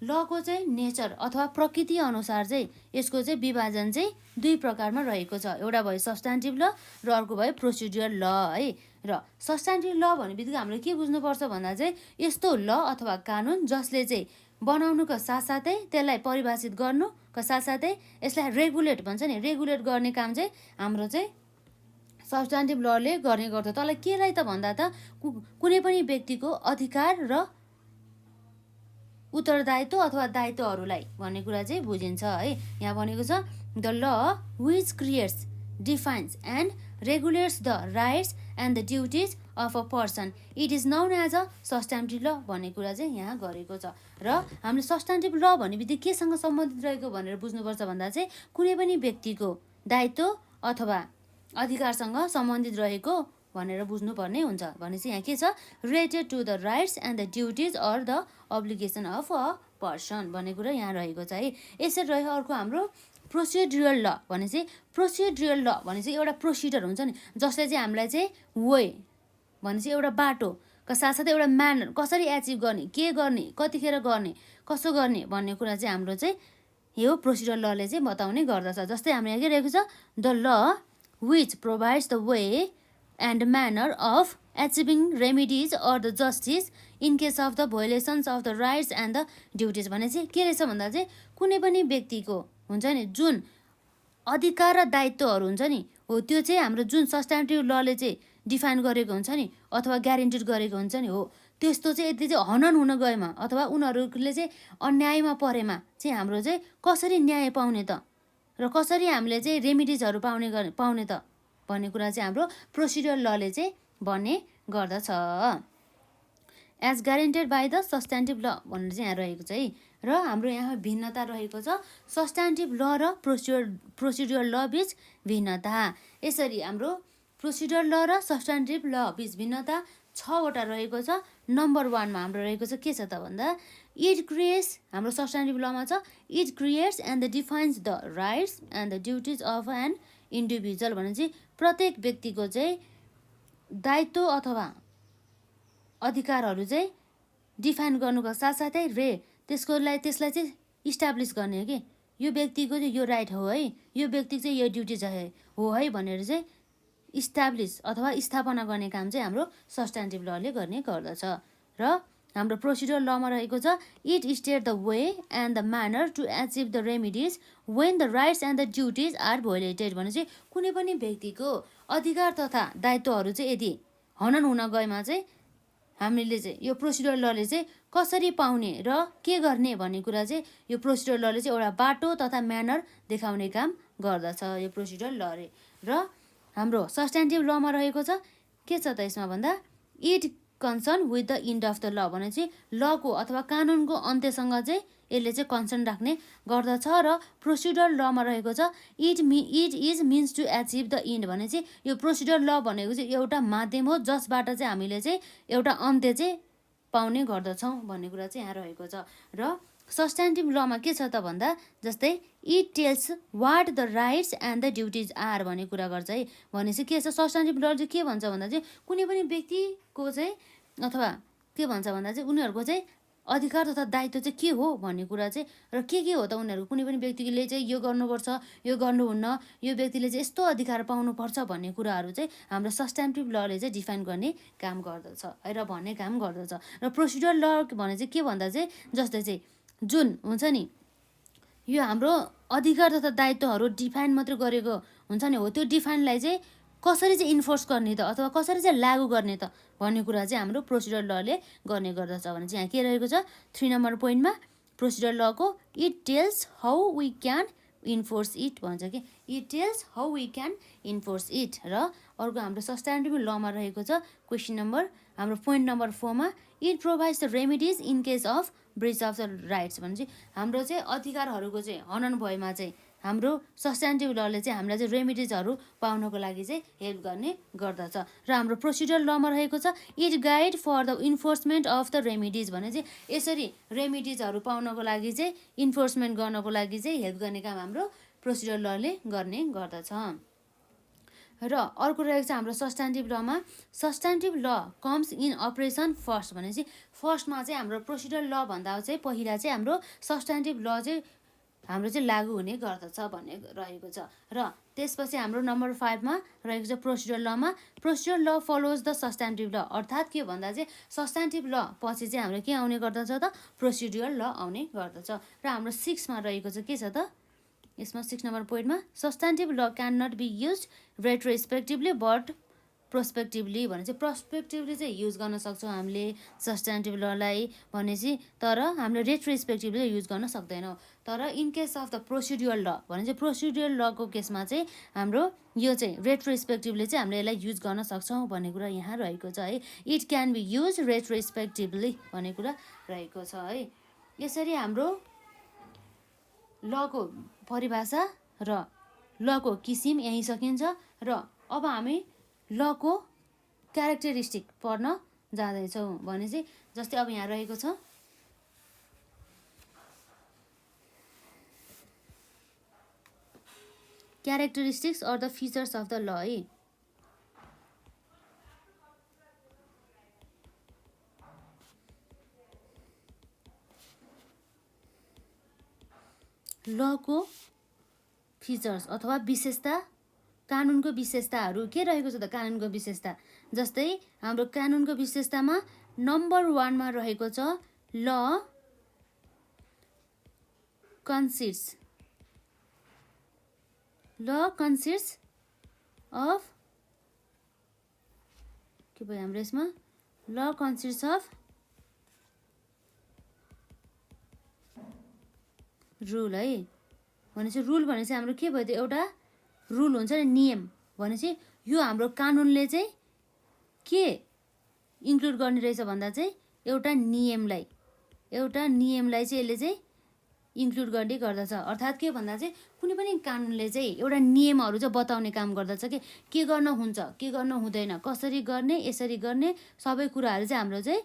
लको चाहिँ नेचर अथवा प्रकृति अनुसार चाहिँ यसको चाहिँ विभाजन चाहिँ दुई प्रकारमा रहेको छ। एउटा भयो सब्स्टान्टिभ ल र अर्को भयो प्रोसिड्युरल ल है। र सब्स्टान्टिभ ल भन्ने बित्तिकै हामीले के बुझ्नुपर्छ भन्दा चाहिँ यस्तो ल अथवा कानुन जसले चाहिँ बनाउनुको साथसाथै त्यसलाई परिभाषित गर्नुको साथसाथै यसलाई रेगुलेट भन्छ नि, रेगुलेट गर्ने काम चाहिँ हाम्रो चाहिँ सब्स्टान्टिभ लले गर्ने गर्छ। तल केलाई त भन्दा त कुनै पनि व्यक्तिको अधिकार र उत्तरदायित्व अथवा दायित्वहरूलाई भन्ने कुरा चाहिँ बुझिन्छ है। यहाँ भनेको छ the law which creates defines and regulates the rights and the duties of a person it is known as a substantive law भन्ने कुरा चाहिँ यहाँ गरेको छ। र हामीले सब्स्टान्टिभ ल भन्ने बित्तिकै केसँग सम्बन्धित रहेको भनेर बुझ्नुपर्छ भन्दा चाहिँ कुनै पनि व्यक्तिको दायित्व अथवा अधिकारसँग सम्बन्धित रहेको भनेर बुझ्नुपर्ने हुन्छ। भनेपछि यहाँ के छ related to the rights and the duties or the obligation of a person भन्ने कुरा यहाँ रहेको छ है। यसरी रह्यो अर्को हाम्रो प्रोसिड्युरल ल भने चाहिँ प्रोसिड्युरल ल भने चाहिँ एउटा प्रोसिडर हुन्छ नि जसले चाहिँ हामीलाई चाहिँ वे भने चाहिँ एउटा बाटोका साथसाथै एउटा म्यानर कसरी एचिभ गर्ने, के गर्ने, कतिखेर गर्ने, कसो गर्ने भन्ने कुरा चाहिँ हाम्रो चाहिँ यो प्रोसिडुरल लले चाहिँ बताउने गर्दछ। जस्तै हाम्रो यहाँ के रहेको छ the law which provides the way and manner of achieving remedies or the justice in case of the violations of the rights and the duties भने चाहिँ के रहेछ भन्दा चाहिँ कुनै पनि व्यक्तिको हुन्छ नि जुन अधिकार र दायित्वहरू हुन्छ नि हो त्यो चाहिँ हाम्रो जुन सब्स्टान्टिभ लले चाहिँ डिफाइन गरेको हुन्छ नि अथवा ग्यारेन्टेड गरेको हुन्छ नि हो त्यस्तो चाहिँ यदि चाहिँ हनन हुन गएमा अथवा उनीहरूले चाहिँ अन्यायमा परेमा चाहिँ हाम्रो चाहिँ कसरी न्याय पाउने त र कसरी हामीले चाहिँ रेमिडिजहरू पाउने त भन्ने कुरा चाहिँ हाम्रो प्रोसिडुरल लले चाहिँ भन्ने गर्दछ। एज ग्यारेन्टेड बाई द सब्स्टान्टिभ ल भनेर चाहिँ यहाँ रहेको छ है। र हाम्रो यहाँ भिन्नता रहेको छ सब्स्टान्टिभ ल र प्रोसिडुरल ल बिच भिन्नता। यसरी हाम्रो प्रोसिडुरल ल र सब्स्टान्टिभ ल बिच भिन्नता 6वटा रहेको छ। नम्बर 1 मा हाम्रो रहेको छ के छ त भन्दा इट क्रिएट्स हाम्रो सब्स्टान्टिभ लमा छ it creates and the defines the rights and the duties of an individual भने चाहिँ प्रत्येक व्यक्तिको चाहिँ दायित्व अथवा अधिकारहरू चाहिँ डिफाइन गर्नुको साथसाथै त्यसलाई चाहिँ इस्टाब्लिस गर्ने कि यो व्यक्तिको चाहिँ यो राइट हो है, यो व्यक्तिको चाहिँ यो ड्युटी चाहिँ हो है भनेर चाहिँ इस्टाब्लिस अथवा स्थापना गर्ने काम चाहिँ हाम्रो सब्स्टान्टिभ लले गर्ने गर्दछ। र हाम्रो प्रोसिडुरल लमा रहेको छ it state the way and the manner to achieve the remedies when the rights and the duties are violated भने चाहिँ कुनै पनि व्यक्तिको अधिकार तथा दायित्वहरू चाहिँ यदि हनन हुन गएमा चाहिँ हामीले चाहिँ यो प्रोसिडुरल लले चाहिँ कसरी पाउने र के गर्ने भन्ने कुरा चाहिँ यो प्रोसिडुरल लले चाहिँ एउटा बाटो तथा म्यानर देखाउने काम गर्दछ यो प्रोसिडुरल लले। र हाम्रो सब्स्टान्टिभ लमा रहेको छ के छ त यसमा भन्दा it concern with the end of the law भने चाहिँ लको अथवा कानुनको अन्त्यसँग चाहिँ यसले चाहिँ कन्सर्न राख्ने गर्दछ। र प्रोसिडुरल लमा रहेको छ it is means to achieve the end भने चाहिँ यो प्रोसिडुरल ल भनेको चाहिँ एउटा माध्यम हो जसबाट चाहिँ हामीले चाहिँ एउटा अन्त्य चाहिँ पाउने गर्दछौँ भन्ने कुरा चाहिँ यहाँ रहेको छ। र सब्स्टान्टिभ लमा के छ त भन्दा जस्तै it tells what the rights and the duties are भन्ने कुरा गर्छ है। भनेपछि के छ सब्स्टान्टिभ ल चाहिँ के भन्छ भन्दा चाहिँ कुनै पनि व्यक्तिको चाहिँ अथवा के भन्छ भन्दा चाहिँ उनीहरूको चाहिँ अधिकार तथा दायित्व चाहिँ के हो भन्ने कुरा चाहिँ र के हो त उनीहरूको कुनै पनि व्यक्तिले चाहिँ यो गर्नुपर्छ यो गर्नुहुन्न यो व्यक्तिले चाहिँ यस्तो अधिकार पाउनुपर्छ भन्ने कुराहरू चाहिँ हाम्रो सब्स्टान्टिभ लले चाहिँ डिफाइन गर्ने काम गर्दछ है र भन्ने काम गर्दछ। र प्रोसिडुरल ल भने चाहिँ के भन्दा चाहिँ जस्तै चाहिँ जुन हुन्छ नि यो हाम्रो अधिकार तथा दायित्वहरू डिफाइन मात्रै गरेको हुन्छ नि हो त्यो डिफाइनलाई चाहिँ कसरी चाहिँ इन्फोर्स गर्ने त अथवा कसरी चाहिँ लागू गर्ने त भन्ने कुरा चाहिँ हाम्रो प्रोसिडुरल लले गर्ने गर्दछ भने चाहिँ यहाँ के रहेको छ 3 नम्बर पोइन्टमा प्रोसिडुरल लको it tells how we can enforce it भन्छ कि it tells how we can enforce it. र अर्को हाम्रो सब्स्टान्टिभ लमा रहेको छ क्वेसन नम्बर हाम्रो पोइन्ट नम्बर 4 मा it provides the remedies in case of breach of the rights भने चाहिँ हाम्रो चाहिँ अधिकारहरूको चाहिँ हनन भएमा चाहिँ हाम्रो सब्स्ट्यान्टिभ लले चाहिँ हामीलाई चाहिँ रेमिडिजहरू पाउनको लागि चाहिँ हेल्प गर्ने गर्दछ। र हाम्रो प्रोसिडुरल लमा रहेको छ it guide for the enforcement of the remedies भने चाहिँ यसरी रेमिडिजहरू पाउनको लागि चाहिँ इन्फोर्समेन्ट गर्नको लागि चाहिँ हेल्प गर्ने काम हाम्रो प्रोसिडुरल लले गर्ने गर्दछ। र अर्को रहेको छ हाम्रो सब्स्ट्यान्टिभ लमा सब्स्ट्यान्टिभ ल कम्स इन अपरेसन फर्स्ट भनेपछि फर्स्टमा चाहिँ हाम्रो प्रोसिडुरल ल भन्दा चाहिँ पहिला चाहिँ हाम्रो सब्स्ट्यान्टिभ ल चाहिँ हाम्रो चाहिँ लागू हुने गर्दछ भन्ने रहेको छ। र त्यसपछि हाम्रो नम्बर 5 मा रहेको छ प्रोसिडुरल लमा प्रोसिडुरल ल फलोज द सब्स्ट्यान्टिभ ल अर्थात् के भन्दा चाहिँ सब्स्ट्यान्टिभ ल पछि चाहिँ हाम्रो के आउने गर्दछ त प्रोसिडुरल ल आउने गर्दछ। र हाम्रो 6 मा रहेको छ के छ त यसमा 6 नम्बर पोइन्टमा substantive law can not be use retrospectively but prospectively भने चाहिँ प्रोस्पेक्टिभली चाहिँ युज गर्न सक्छौँ हामीले सब्स्ट्यान्टिभ ललाई भनेपछि तर हामीले रेट्रोस्पेक्टिभली युज गर्न सक्दैनौँ। तर in case of the procedural law भने चाहिँ प्रोसिड्युरल लको केसमा चाहिँ हाम्रो यो चाहिँ रेट्रोस्पेक्टिभली चाहिँ हामीले यसलाई युज गर्न सक्छौँ भन्ने कुरा यहाँ रहेको छ है। इट क्यान बी युज रेट्रोस्पेक्टिभली भन्ने कुरा रहेको छ है। यसरी हाम्रो लको परिभाषा र लको किसिम यहीँ सकिन्छ। र अब हामी लको क्यारेक्टरिस्टिक पढ्न जाँदैछौँ भने चाहिँ जस्तै अब यहाँ रहेको छ characteristics or the features of the law है। लको फिचर्स अथवा विशेषता कानुनको विशेषताहरू के रहेको छ त कानुनको विशेषता जस्तै हाम्रो कानुनको विशेषतामा नम्बर 1 मा रहेको छ ल कन्सिस्ट्स अफ के भयो हाम्रो यसमा ल कन्सिस्ट्स अफ रुल है भनेपछि रुल भनेपछि हाम्रो के भयो त एउटा रुल हुन्छ नि नियम भनेपछि यो हाम्रो कानुनले चाहिँ के इन्क्लुड गर्ने रहेछ भन्दा चाहिँ एउटा नियमलाई चाहिँ यसले चाहिँ इन्क्लुड गर्ने गर्दछ। अर्थात् के भन्दा चाहिँ कुनै पनि कानुनले चाहिँ एउटा नियमहरू चाहिँ बताउने काम गर्दछ के गर्न हुन्छ के गर्न हुँदैन कसरी गर्ने यसरी गर्ने सबै कुराहरू चाहिँ हाम्रो चाहिँ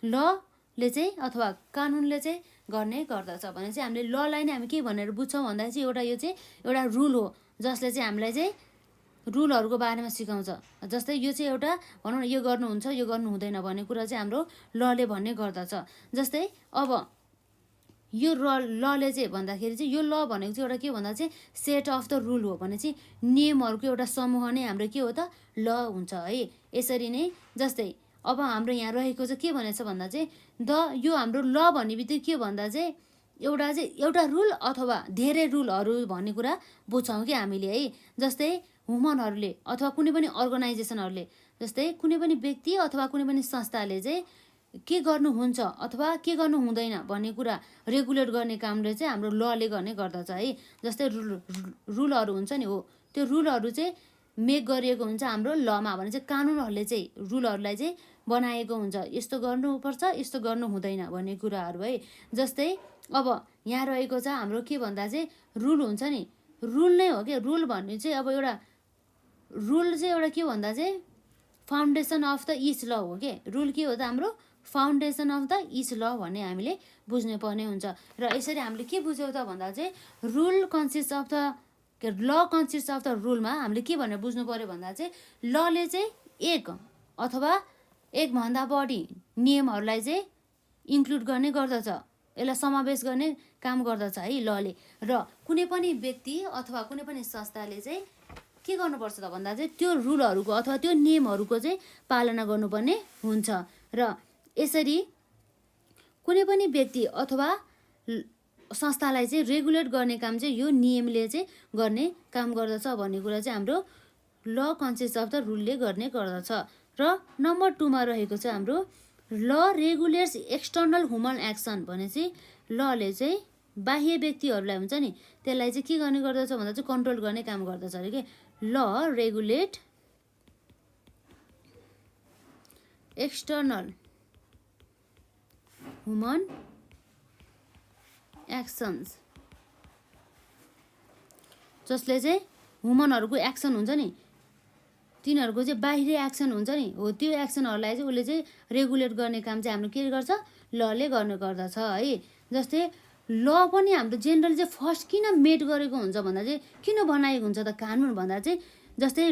लले चाहिँ अथवा कानुनले चाहिँ गर्ने गर्दछ भने चाहिँ हामीले ललाई नै हामी के भनेर बुझ्छौँ भन्दा चाहिँ एउटा यो चाहिँ एउटा रुल हो जसले चाहिँ हामीलाई चाहिँ रुलहरूको बारेमा सिकाउँछ। जस्तै यो चाहिँ एउटा भनौँ न यो गर्नुहुन्छ यो गर्नु हुँदैन भन्ने कुरा चाहिँ हाम्रो लले भन्ने गर्दछ। जस्तै अब यो लले चाहिँ भन्दाखेरि चाहिँ यो ल भनेको चाहिँ एउटा के भन्दा चाहिँ सेट अफ द रुल हो भने चाहिँ नियमहरूको एउटा समूह नै हाम्रो के हो त ल हुन्छ है। यसरी नै जस्तै अब हाम्रो यहाँ रहेको चाहिँ के भनेछ भन्दा चाहिँ यो हाम्रो ल भन्ने बित्तिकै के भन्दा चाहिँ एउटा रुल अथवा धेरै रुलहरू भन्ने कुरा बुझ्छौँ कि हामीले है। जस्तै ह्युमनहरूले अथवा कुनै पनि अर्गनाइजेसनहरूले जस्तै कुनै पनि व्यक्ति अथवा कुनै पनि संस्थाले चाहिँ के गर्नुहुन्छ अथवा के गर्नु हुँदैन भन्ने कुरा रेगुलेट गर्ने कामले चाहिँ हाम्रो लले गर्ने गर्दछ है। जस्तै रुलहरू हुन्छ नि हो त्यो रुलहरू चाहिँ मेक गरिएको हुन्छ हाम्रो लमा भने चाहिँ कानुनहरूले चाहिँ रुलहरूलाई चाहिँ बनाएको हुन्छ यस्तो गर्नुपर्छ यस्तो गर्नु हुँदैन भन्ने कुराहरू है। जस्तै अब यहाँ रहेको छ हाम्रो के भन्दा चाहिँ रुल हुन्छ नि रुल नै हो कि रुल भन्ने चाहिँ अब एउटा रुल चाहिँ एउटा के भन्दा चाहिँ फाउन्डेसन अफ द इच ल हो कि रुल के हो त हाम्रो फाउन्डेसन अफ द इच ल भन्ने हामीले बुझ्नु पर्ने हुन्छ। र यसरी हामीले के बुझ्यौँ त भन्दा चाहिँ rule consist of the law consist of the रुलमा हामीले के भनेर बुझ्नु पर्यो भन्दा चाहिँ लले चाहिँ एक अथवा एकभन्दा बढी नियमहरूलाई चाहिँ इन्क्लुड गर्ने गर्दछ यसलाई समावेश गर्ने काम गर्दछ है लले। र कुनै पनि व्यक्ति अथवा कुनै पनि संस्थाले चाहिँ के गर्नुपर्छ त भन्दा चाहिँ त्यो रुलहरूको अथवा त्यो नियमहरूको चाहिँ पालना गर्नुपर्ने हुन्छ। र यसरी कुनै पनि व्यक्ति अथवा संस्थालाई चाहिँ रेगुलेट गर्ने काम चाहिँ यो नियमले चाहिँ गर्ने काम गर्दछ भन्ने कुरा चाहिँ हाम्रो ल कन्सिस्ट अफ द रुलले गर्ने गर्दछ। र नम्बर 2 मा रहेको छ हाम्रो ल रेगुलेट्स एक्सटर्नल ह्युमन एक्सन भनेपछि लले चाहिँ बाह्य व्यक्तिहरूलाई हुन्छ नि त्यसलाई चाहिँ के गर्ने गर्दछ भन्दा चाहिँ कन्ट्रोल गर्ने काम गर्दछ अरे के ल रेगुलेट एक्सटर्नल ह्युमन एक्सन्स जसले चाहिँ वुमनहरूको एक्सन हुन्छ नि, तिनीहरूको चाहिँ बाहिरी एक्सन हुन्छ नि, हो त्यो एक्सनहरूलाई चाहिँ उसले चाहिँ रेगुलेट गर्ने काम चाहिँ हाम्रो के गर्छ, लले गर्ने गर्दछ है। जस्तै ल पनि हाम्रो जेनरली चाहिँ फर्स्ट किन मेड गरेको हुन्छ भन्दा चाहिँ, किन बनाएको हुन्छ त कानुन भन्दा चाहिँ, जस्तै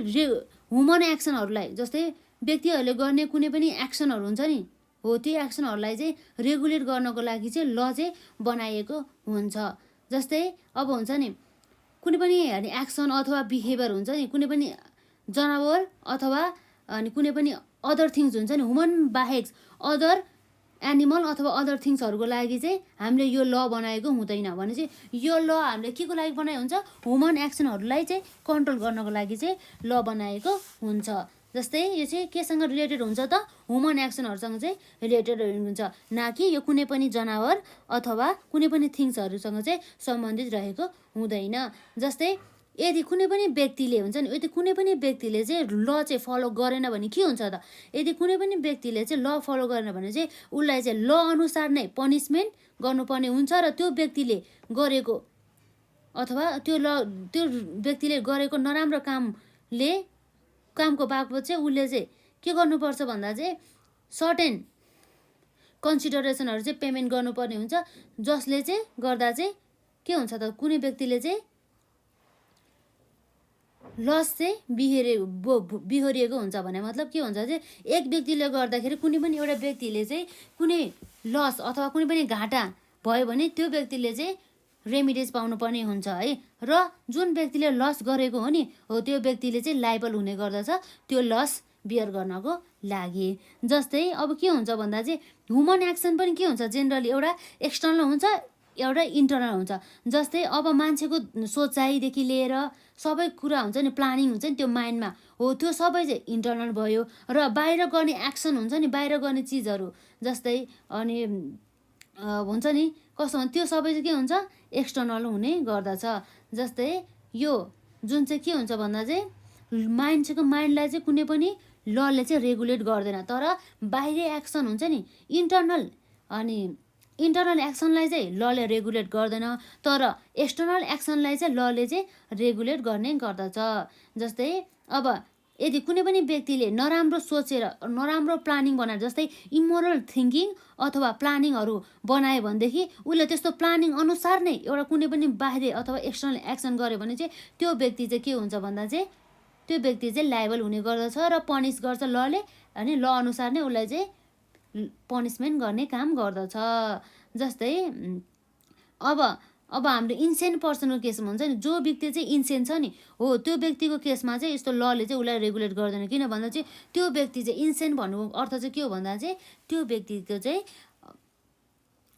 ह्युमन एक्सनहरूलाई, जस्तै व्यक्तिहरूले गर्ने कुनै पनि एक्सनहरू हुन्छ नि, हो त्यो एक्सनहरूलाई चाहिँ रेगुलेट गर्नको लागि चाहिँ ल चाहिँ बनाइएको हुन्छ। जस्तै अब हुन्छ नि कुनै पनि एक्सन अथवा बिहेभियर हुन्छ नि, कुनै पनि जनावर अथवा अनि कुनै पनि अदर थिङ्स हुन्छ नि, ह्युमन बाहेक अदर एनिमल अथवा अदर थिङ्सहरूको लागि चाहिँ हामीले यो ल बनाएको हुँदैन भने चाहिँ यो ल हामीले के को लागि बनाएको हुन्छ, ह्युमन एक्सनहरूलाई चाहिँ कन्ट्रोल गर्नको लागि चाहिँ ल बनाएको हुन्छ। जस्तै यो चाहिँ केसँग रिलेटेड हुन्छ त, ह्युमन एक्सनहरूसँग चाहिँ रिलेटेड हुन्छ, न कि यो कुनै पनि जनावर अथवा कुनै पनि थिङ्सहरूसँग चाहिँ सम्बन्धित रहेको हुँदैन। जस्तै यदि कुनै पनि व्यक्तिले हुन्छ नि, यदि कुनै पनि व्यक्तिले चाहिँ ल चाहिँ फलो गरेन भने के हुन्छ त, यदि कुनै पनि व्यक्तिले चाहिँ ल फलो गरेन भने चाहिँ उसलाई चाहिँ ल अनुसार नै पनिसमेन्ट गर्नुपर्ने हुन्छ र त्यो व्यक्तिले गरेको अथवा त्यो व्यक्तिले गरेको नराम्रो कामको बापत चाहिँ उसले चाहिँ के गर्नुपर्छ भन्दा चाहिँ सर्टेन कन्सिडरेसनहरू चाहिँ पेमेन्ट गर्नुपर्ने हुन्छ, जसले चाहिँ गर्दा चाहिँ के हुन्छ त, कुनै व्यक्तिले चाहिँ लस चाहिँ बिहोरिएको हुन्छ भने मतलब के हुन्छ चाहिँ, एक व्यक्तिले गर्दाखेरि कुनै पनि एउटा व्यक्तिले चाहिँ कुनै लस अथवा कुनै पनि घाटा भयो भने त्यो व्यक्तिले चाहिँ रेमिडिज पाउनुपर्ने हुन्छ है। र जुन व्यक्तिले लस गरेको हो नि, हो त्यो व्यक्तिले चाहिँ लाइबल हुने गर्दछ त्यो लस बियर गर्नको लागि। जस्तै अब के हुन्छ भन्दा चाहिँ ह्युमन एक्सन पनि के हुन्छ, जेनरली एउटा एक्सटर्नल हुन्छ एउटा इन्टरनल हुन्छ। जस्तै अब मान्छेको सोचाइदेखि लिएर सबै कुरा हुन्छ नि, प्लानिङ हुन्छ नि त्यो माइन्डमा, हो त्यो सबै चाहिँ इन्टरनल भयो। र बाहिर गर्ने एक्सन हुन्छ नि, बाहिर गर्ने चिजहरू जस्तै अनि हुन्छ नि कस्तो हुन्छ, त्यो सबै चाहिँ के हुन्छ, एक्सटर्नल हुने गर्दछ। जस्तै यो जुन चाहिँ के हुन्छ भन्दा चाहिँ माइन्डलाई चाहिँ कुनै पनि लले चाहिँ रेगुलेट गर्दैन, तर बाहिरी एक्सन हुन्छ नि इन्टरनल, अनि इन्टरनल एक्सनलाई चाहिँ लले रेगुलेट गर्दैन, तर एक्सटर्नल एक्सनलाई चाहिँ लले चाहिँ रेगुलेट गर्ने गर्दछ। जस्तै अब यदि कुनै पनि व्यक्तिले नराम्रो सोचेर नराम्रो प्लानिङ बनाएर, जस्तै इमोरल थिङ्किङ अथवा प्लानिङहरू बनायो भनेदेखि उसले त्यस्तो प्लानिङ अनुसार नै एउटा कुनै पनि बाहिरी अथवा एक्सटर्नल एक्सन गर्यो भने चाहिँ त्यो व्यक्ति चाहिँ के हुन्छ भन्दा चाहिँ त्यो व्यक्ति चाहिँ लाइबल हुने गर्दछ र पनिस गर्छ लले, अनि ल अनुसार नै उसलाई चाहिँ पनिसमेन्ट गर्ने काम गर्दछ। जस्तै अब हाम्रो इन्सेन्ट पर्सनको केसमा हुन्छ नि, जो व्यक्ति चाहिँ इन्सेन्ट छ नि, हो त्यो व्यक्तिको केसमा चाहिँ यस्तो लले चाहिँ उसलाई रेगुलेट गर्दैन, किन भन्दा चाहिँ त्यो व्यक्ति चाहिँ इन्सेन्ट भन्नुको अर्थ चाहिँ के हो भन्दा चाहिँ त्यो व्यक्तिको चाहिँ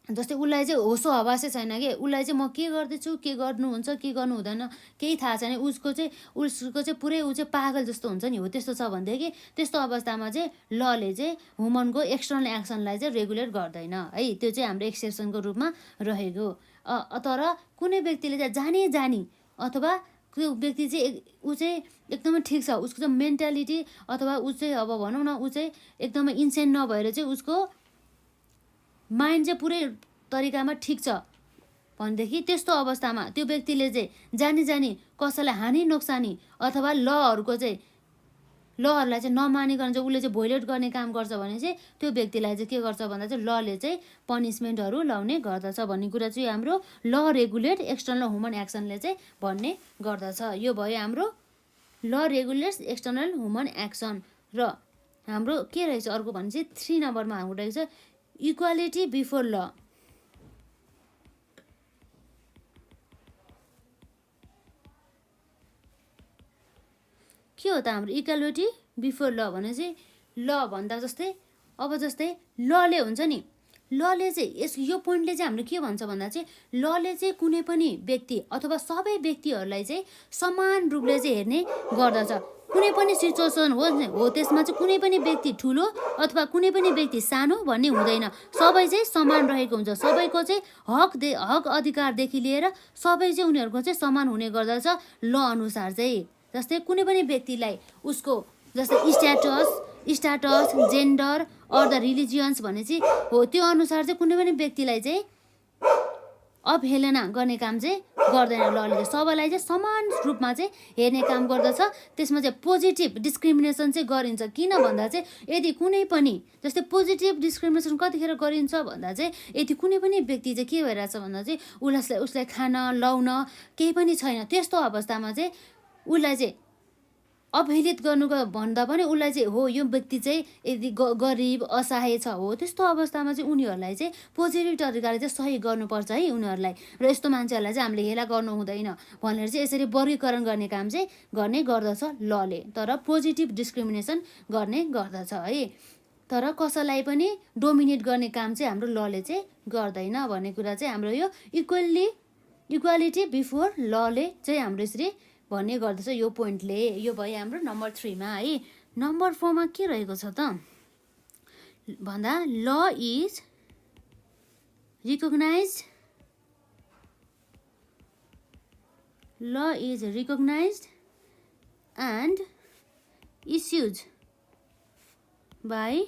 जस्तै उसलाई चाहिँ होसो हवासै छैन कि, उसलाई चाहिँ म के गर्दैछु, के गर्नुहुन्छ, के गर्नु हुँदैन केही थाहा छैन, उसको चाहिँ पुरै ऊ चाहिँ पागल जस्तो हुन्छ नि, हो त्यस्तो छ भनेदेखि त्यस्तो अवस्थामा चाहिँ लले चाहिँ ह्युमनको एक्सटर्नल एक्सनलाई चाहिँ रेगुलेट गर्दैन है। त्यो चाहिँ हाम्रो एक्सेप्सनको रूपमा रहेको। तर कुनै व्यक्तिले चाहिँ जानी अथवा त्यो व्यक्ति चाहिँ ऊ चाहिँ एकदमै ठिक छ, उसको चाहिँ मेन्टालिटी अथवा ऊ चाहिँ अब भनौँ न ऊ चाहिँ एकदमै इन्सेन्ट नभएर चाहिँ उसको माइन्ड चाहिँ पुरै तरिकामा ठिक छ भनेदेखि त्यस्तो अवस्थामा त्यो व्यक्तिले चाहिँ जानी कसैलाई हानि नोक्सानी अथवा लहरूलाई चाहिँ नमानिकन चाहिँ उसले चाहिँ भोइलेट गर्ने काम गर्छ भने चाहिँ त्यो व्यक्तिलाई चाहिँ के गर्छ भन्दा चाहिँ लले चाहिँ पनिसमेन्टहरू लाउने गर्दछ भन्ने कुरा चाहिँ हाम्रो ल रेगुलेट एक्सटर्नल ह्युमन एक्सनले चाहिँ भन्ने गर्दछ। यो भयो हाम्रो ल रेगुलेट्स एक्सटर्नल ह्युमन एक्सन। र हाम्रो के रहेछ अर्को भने चाहिँ 3 नम्बरमा हाम्रो रहेछ इक्वालिटी बिफोर ल। के हो त हाम्रो इक्वालिटी बिफोर ल भने चाहिँ ल भन्दा जस्तै अब जस्तै लले हुन्छ नि, लले चाहिँ यो पोइन्टले चाहिँ हाम्रो के भन्छ भन्दा चाहिँ लले चाहिँ कुनै पनि व्यक्ति अथवा सबै व्यक्तिहरूलाई चाहिँ समान रूपले चाहिँ हेर्ने गर्दछ। कुनै पनि सिचुएसन हो त्यसमा चाहिँ कुनै पनि व्यक्ति ठुलो अथवा कुनै पनि व्यक्ति सानो भन्ने हुँदैन, सबै चाहिँ समान रहेको हुन्छ। सबैको चाहिँ हक अधिकारदेखि लिएर सबै चाहिँ उनीहरूको चाहिँ समान हुने गर्दछ ल अनुसार चाहिँ। जस्तै कुनै पनि व्यक्तिलाई उसको जस्तै स्ट्याटस जेन्डर अर द रिलिजियन्स भने चाहिँ हो त्यो अनुसार चाहिँ कुनै पनि व्यक्तिलाई चाहिँ अवहेलना गर्ने काम चाहिँ गर्दैन लले। सबैलाई चाहिँ समान रूपमा चाहिँ हेर्ने काम गर्दछ। त्यसमा चाहिँ पोजिटिभ डिस्क्रिमिनेसन चाहिँ गरिन्छ। किन भन्दा चाहिँ यदि कुनै पनि जस्तै पोजिटिभ डिस्क्रिमिनेसन कतिखेर गरिन्छ भन्दा चाहिँ यदि कुनै पनि व्यक्ति चाहिँ के भइरहेछ भन्दा चाहिँ उसलाई खान लाउन केही पनि छैन, त्यस्तो अवस्थामा चाहिँ उसलाई चाहिँ अवहेलित गर्नुको भन्दा पनि उसलाई चाहिँ हो यो व्यक्ति चाहिँ यदि गरिब असहाय छ हो, त्यस्तो अवस्थामा चाहिँ उनीहरूलाई चाहिँ पोजिटिभ तरिकाले चाहिँ सही गर्नुपर्छ है उनीहरूलाई। र यस्तो मान्छेहरूलाई चाहिँ हामीले हेला गर्नु हुँदैन भनेर चाहिँ यसरी वर्गीकरण गर्ने काम चाहिँ गर्ने गर्दछ लले। तर पोजिटिभ डिस्क्रिमिनेसन गर्ने गर्दछ है, तर कसैलाई पनि डोमिनेट गर्ने काम चाहिँ हाम्रो लले चाहिँ गर्दैन भन्ने कुरा चाहिँ हाम्रो यो इक्वालिटी बिफोर लले चाहिँ हाम्रो यसरी भन्ने गर्दछ यो पोइन्टले। यो भयो हाम्रो नम्बर 3 मा है। नम्बर 4 मा के रहेको छ त भन्दा law is recognized and issues by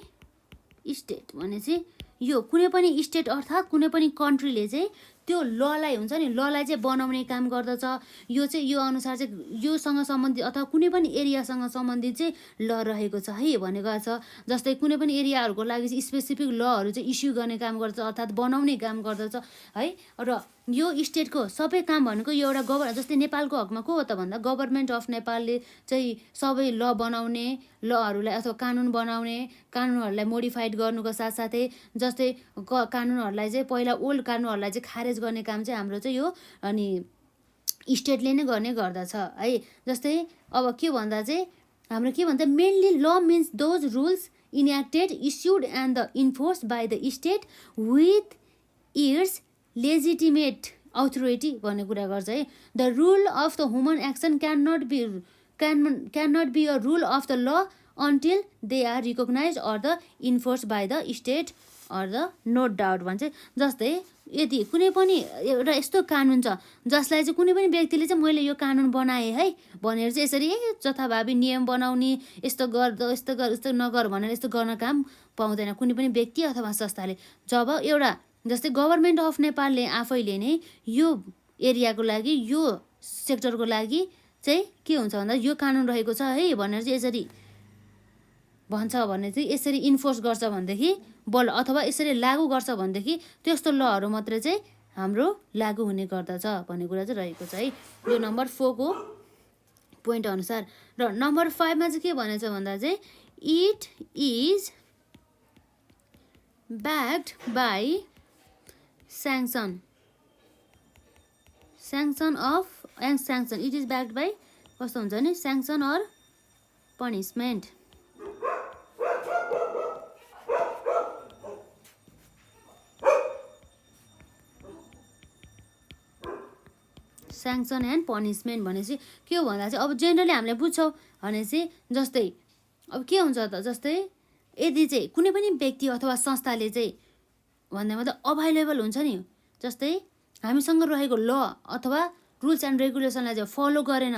state भनेपछि यो कुनै पनि स्टेट अर्थात् कुनै पनि कन्ट्रीले चाहिँ त्यो ललाई हुन्छ नि ललाई चाहिँ बनाउने काम गर्दछ। यो चाहिँ यो अनुसार चाहिँ योसँग सम्बन्धित अथवा कुनै पनि एरियासँग सम्बन्धित चाहिँ ल रहेको छ है भनेको छ। जस्तै कुनै पनि एरियाहरूको लागि चाहिँ स्पेसिफिक लहरू चाहिँ इस्यु गर्ने काम गर्छ अर्थात् बनाउने काम गर्दछ है। र यो स्टेटको सबै काम भनेको एउटा जस्तै नेपालको हकमा को हो त भन्दा गभर्मेन्ट अफ नेपालले चाहिँ सबै ल बनाउने, लहरूलाई अथवा कानुन बनाउने, कानुनहरूलाई मोडिफाइड गर्नुको साथसाथै जस्तै कानुनहरूलाई चाहिँ पहिला ओल्ड कानुनहरूलाई चाहिँ खारेज गर्ने काम चाहिँ हाम्रो चाहिँ यो अनि स्टेटले नै गर्ने गर्दछ है। जस्तै अब के भन्दा चाहिँ हाम्रो के भन्छ mainly law means those rules enacted issued and the enforce by the state with its legitimate authority भन्ने कुरा गर्छ है। The rule of the human action can not be a rule of the law until they are recognize or the enforce by the state or the no doubt भन्छ। जस्तै यदि कुनै पनि एउटा यस्तो कानुन छ जसलाई चाहिँ कुनै पनि व्यक्तिले चाहिँ मैले यो कानुन बनाएँ है भनेर चाहिँ यसरी जथाभावी नियम बनाउने यस्तो गर यस्तो नगर भनेर यस्तो गर्न काम पाउँदैन कुनै पनि व्यक्ति अथवा संस्थाले। जब एउटा जस्तै गभर्मेन्ट अफ नेपालले आफैले नै यो एरियाको लागि यो सेक्टरको लागि चाहिँ के हुन्छ भन्दा यो कानुन रहेको छ है भनेर चाहिँ यसरी भन्छ भने चाहिँ यसरी इन्फोर्स गर्छ भनेदेखि बल अथवा यसरी लागू गर्छ भनेदेखि त्यस्तो लहरू मात्रै चाहिँ हाम्रो लागू हुने गर्दछ भन्ने कुरा चाहिँ रहेको छ है यो नम्बर 4 को पोइन्ट अनुसार। र नम्बर 5 मा चाहिँ के भनेछ भन्दा चाहिँ it is backed by sanction it is backed by कस्तो हुन्छ नि sanction or punishment. Sanction and punishment भनेपछि के हो भन्दा चाहिँ अब जेनरली हामीले बुझ्छौँ भने चाहिँ जस्तै अब के हुन्छ त जस्तै यदि चाहिँ कुनै पनि व्यक्ति अथवा संस्थाले चाहिँ भन्दामा त अभाइलेबल हुन्छ नि जस्तै हामीसँग रहेको ल अथवा रुल्स एन्ड रेगुलेसनलाई चाहिँ फलो गरेन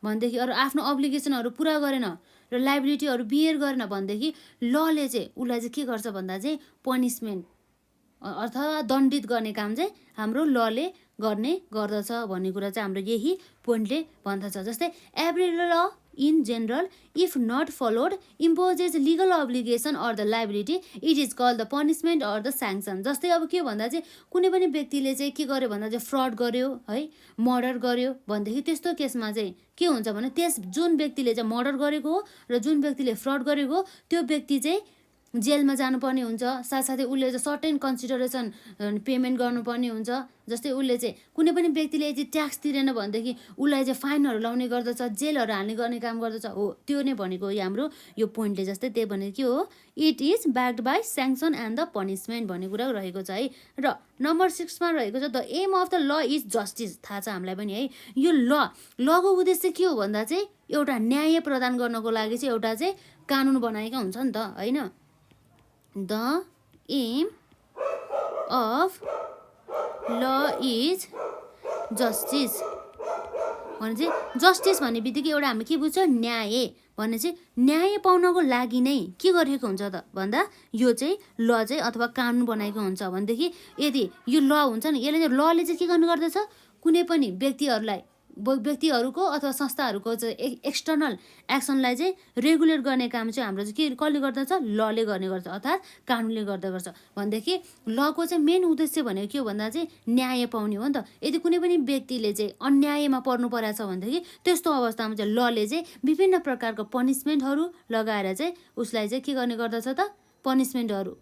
भनेदेखि अरू आफ्नो अब्लिगेसनहरू पुरा गरेन र लाइबिलिटीहरू बियर गरेन भनेदेखि लले चाहिँ उसलाई चाहिँ के गर्छ भन्दा चाहिँ पनिसमेन्ट अथवा दण्डित गर्ने काम चाहिँ हाम्रो लले गर्ने गर्दछ भन्ने कुरा चाहिँ हाम्रो यही पोइन्टले भन्दछ। जस्तै every law in general if not followed imposes legal obligation or the liability it is called the punishment or the sanction. जस्तै अब के भन्दा चाहिँ कुनै पनि व्यक्तिले चाहिँ के गर्यो भन्दा चाहिँ फ्रड गर्यो है मर्डर गर्यो भनेदेखि त्यस्तो केसमा चाहिँ के हुन्छ भने त्यस जुन व्यक्तिले चाहिँ मर्डर गरेको हो र जुन व्यक्तिले फ्रड गरेको हो त्यो व्यक्ति चाहिँ जेलमा जानुपर्ने हुन्छ। साथसाथै उसले चाहिँ सर्टेन कन्सिडरेसन पेमेन्ट गर्नुपर्ने हुन्छ। जस्तै उसले चाहिँ कुनै पनि व्यक्तिले चाहिँ ट्याक्स तिरेन भनेदेखि उसलाई चाहिँ फाइनहरू लाउने गर्दछ जेलहरू हाल्ने गर्ने काम गर्दछ हो त्यो नै भनेको हाम्रो यो पोइन्टले। जस्तै त्यही भनेको के हो it is backed by sanction and the punishment भन्ने कुरा रहेको छ है। र नम्बर 6 मा रहेको छ the aim of the law is justice. थाहा छ हामीलाई पनि है यो लको उद्देश्य के हो भन्दा चाहिँ एउटा न्याय प्रदान गर्नको लागि चाहिँ एउटा चाहिँ कानुन बनाएका हुन्छ नि त होइन। The aim of law is justice भने चाहिँ जस्टिस भन्ने बित्तिकै एउटा हामी के बुझ्छ न्याय भने चाहिँ न्याय पाउनको लागि नै के गरिएको हुन्छ त भन्दा यो चाहिँ ल चाहिँ अथवा कानुन बनाएको हुन्छ भनेदेखि यदि यो ल हुन्छ नि यसले चाहिँ लले चाहिँ के गर्नु गर्दछ कुनै पनि व्यक्तिहरूको अथवा संस्थाहरूको चाहिँ एक्सटर्नल एक्सनलाई चाहिँ रेगुलेट गर्ने काम चाहिँ हाम्रो चाहिँ के कसले गर्दछ लले गर्ने गर्छ अर्थात् कानुनले गर्दा गर्छ भनेदेखि लको चाहिँ मेन उद्देश्य भनेको के हो भन्दा चाहिँ न्याय पाउने हो नि त यदि कुनै पनि व्यक्तिले चाहिँ अन्यायमा पर्नु परेको छ भनेदेखि त्यस्तो अवस्थामा चाहिँ लले चाहिँ विभिन्न प्रकारको पनिसमेन्टहरू लगाएर चाहिँ उसलाई चाहिँ के गर्ने गर्दछ त पनिसमेन्टहरू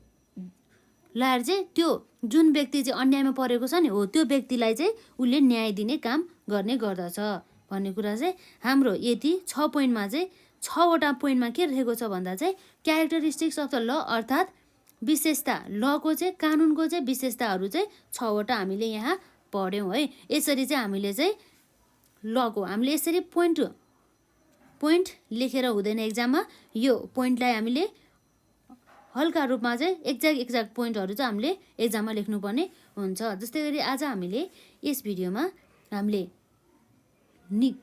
लाएर चाहिँ त्यो जुन व्यक्ति चाहिँ अन्यायमा परेको छ नि हो त्यो व्यक्तिलाई चाहिँ उसले न्याय दिने काम गर्ने गर्दछ भन्ने कुरा चाहिँ हाम्रो यति 6 पोइन्टमा चाहिँ 6वटा पोइन्टमा के रहेको छ भन्दा चाहिँ क्यारेक्टरिस्टिक्स अफ द ल अर्थात् विशेषता लको चाहिँ कानुनको चाहिँ विशेषताहरू चाहिँ 6वटा हामीले यहाँ पढ्यौँ है यसरी चाहिँ हामीले चाहिँ लको हामीले यसरी पोइन्ट लेखेर हुँदैन एक्जाममा यो पोइन्टलाई हामीले हल्का रूपमा चाहिँ एक्ज्याक्ट पोइन्टहरू चाहिँ हामीले एक्जाममा लेख्नुपर्ने हुन्छ जस्तै गरी आज हामीले यस भिडियोमा हामीले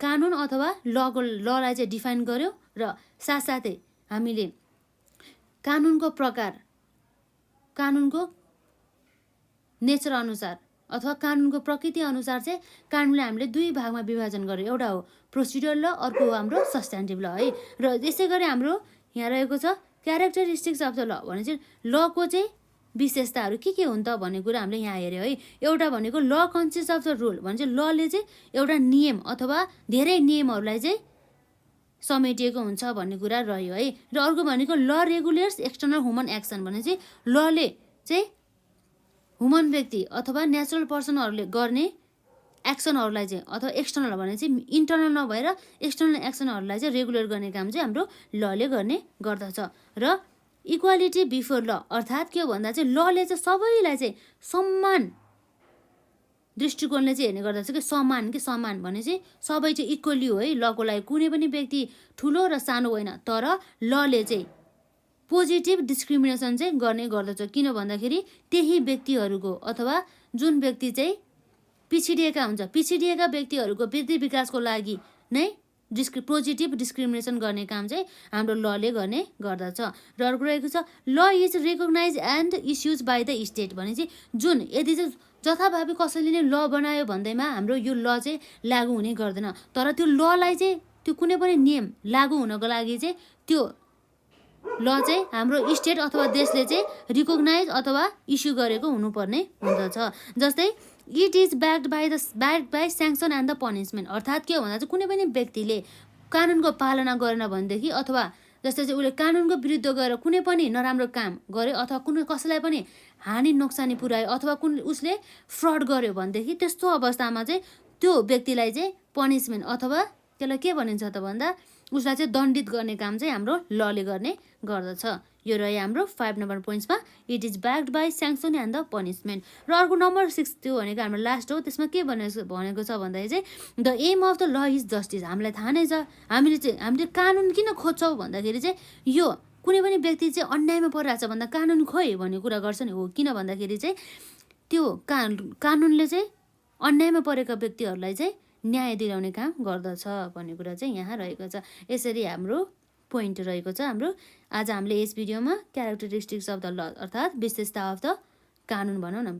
कानुन अथवा ललाई चाहिँ डिफाइन गर्यौँ र साथसाथै हामीले कानुनको प्रकार कानुनको नेचर अनुसार अथवा कानुनको प्रकृति अनुसार चाहिँ कानुनलाई हामीले 2 भागमा विभाजन गर्यौँ एउटा हो प्रोसिड्युरल ल अर्को हो हाम्रो सब्स्टान्टिभ ल है र यसै गरी हाम्रो यहाँ रहेको छ क्यारेक्टरिस्टिक्स अफ द ल भने चाहिँ लको चाहिँ विशेषताहरू के हुन् त भन्ने कुरा हामीले यहाँ हेऱ्यौँ है एउटा भनेको ल कन्सिस्ट अफ द रुल भने चाहिँ लले चाहिँ एउटा नियम अथवा धेरै नियमहरूलाई चाहिँ समेटिएको हुन्छ भन्ने कुरा रह्यो है र अर्को भनेको ल रेगुलेट्स एक्सटर्नल ह्युमन एक्सन भने चाहिँ लले चाहिँ ह्युमन व्यक्ति अथवा नेचुरल पर्सनहरूले गर्ने एक्सनहरूलाई चाहिँ अथवा एक्सटर्नल भने चाहिँ इन्टर्नल नभएर एक्सटर्नल एक्सनहरूलाई चाहिँ रेगुलेट गर्ने काम चाहिँ हाम्रो लले गर्ने गर्दछ र इक्वालिटी बिफोर ल अर्थात् के हो भन्दा चाहिँ लले चाहिँ सबैलाई चाहिँ समान दृष्टिकोणले चाहिँ हेर्ने गर्दछ कि समान भने चाहिँ सबै चाहिँ इक्वली हो है लको लागि कुनै पनि व्यक्ति ठुलो र सानो होइन तर लले चाहिँ पोजिटिभ डिस्क्रिमिनेसन चाहिँ गर्ने गर्दछ किन भन्दाखेरि त्यही व्यक्तिहरूको अथवा जुन व्यक्ति चाहिँ पिछडिएका व्यक्तिहरूको वृद्धि विकासको लागि नै पोजिटिभ डिस्क्रिमिनेसन गर्ने काम चाहिँ हाम्रो लले गर्ने गर्दछ र अर्को रहेको छ law is recognize and issues by the state भने चाहिँ जुन यदि चाहिँ जथाभावी कसैले नै ल बनायो भन्दैमा हाम्रो यो ल चाहिँ लागू हुने गर्दैन तर त्यो ललाई चाहिँ त्यो कुनै पनि नियम लागू हुनको लागि चाहिँ त्यो ल चाहिँ हाम्रो स्टेट अथवा देशले चाहिँ रिकग्नाइज अथवा इस्यु गरेको हुनुपर्ने हुँदछ जस्तै it is backed by sanction and the punishment अर्थात् के हो भन्दा चाहिँ कुनै पनि व्यक्तिले कानुनको पालना गरेन भनेदेखि अथवा जस्तै चाहिँ उसले कानुनको विरुद्ध गएर कुनै पनि नराम्रो काम गर्यो अथवा कुनै कसैलाई पनि हानि नोक्सानी पुर्यायो अथवा उसले फ्रड गर्यो भनेदेखि त्यस्तो अवस्थामा चाहिँ त्यो व्यक्तिलाई चाहिँ पनिसमेन्ट अथवा त्यसलाई के भनिन्छ त भन्दा उसलाई चाहिँ दण्डित गर्ने काम चाहिँ हाम्रो लले गर्ने गर्दछ यो रह्यो हाम्रो 5 नम्बर पोइन्ट्समा it is backed by sanction and the punishment र अर्को नम्बर 6 त्यो भनेको हाम्रो लास्ट हो त्यसमा के भनेको छ भन्दाखेरि चाहिँ the aim of the law is justice हामीलाई थाहा नै छ हामीले कानुन किन खोज्छौँ भन्दाखेरि चाहिँ यो कुनै पनि व्यक्ति चाहिँ अन्यायमा परिरहेछ भन्दा कानुन खोइ भन्ने कुरा गर्छ नि हो किन भन्दाखेरि चाहिँ त्यो कानुनले चाहिँ अन्यायमा परेका व्यक्तिहरूलाई चाहिँ न्याय दिलाउने काम गर्दछ भन्ने कुरा चाहिँ यहाँ रहेको छ यसरी हाम्रो पोइन्ट रहेको छ हाम्रो आज हामीले यस भिडियोमा क्यारेक्टरिस्टिक्स अफ द ल अर्थात् विशेषता अफ द कानुन भनौँ न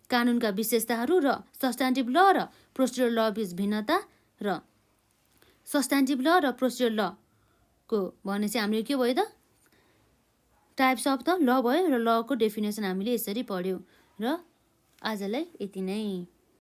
कानुनका विशेषताहरू र सब्स्टान्टिभ ल र प्रोसिड्युरल ल बीच भिन्नता र सब्स्टान्टिभ ल र प्रोसिड्युरल लको भने चाहिँ हामीले के भयो त टाइप्स अफ द ल भयो र लको डेफिनेसन हामीले यसरी पढ्यौँ र आजलाई यति नै।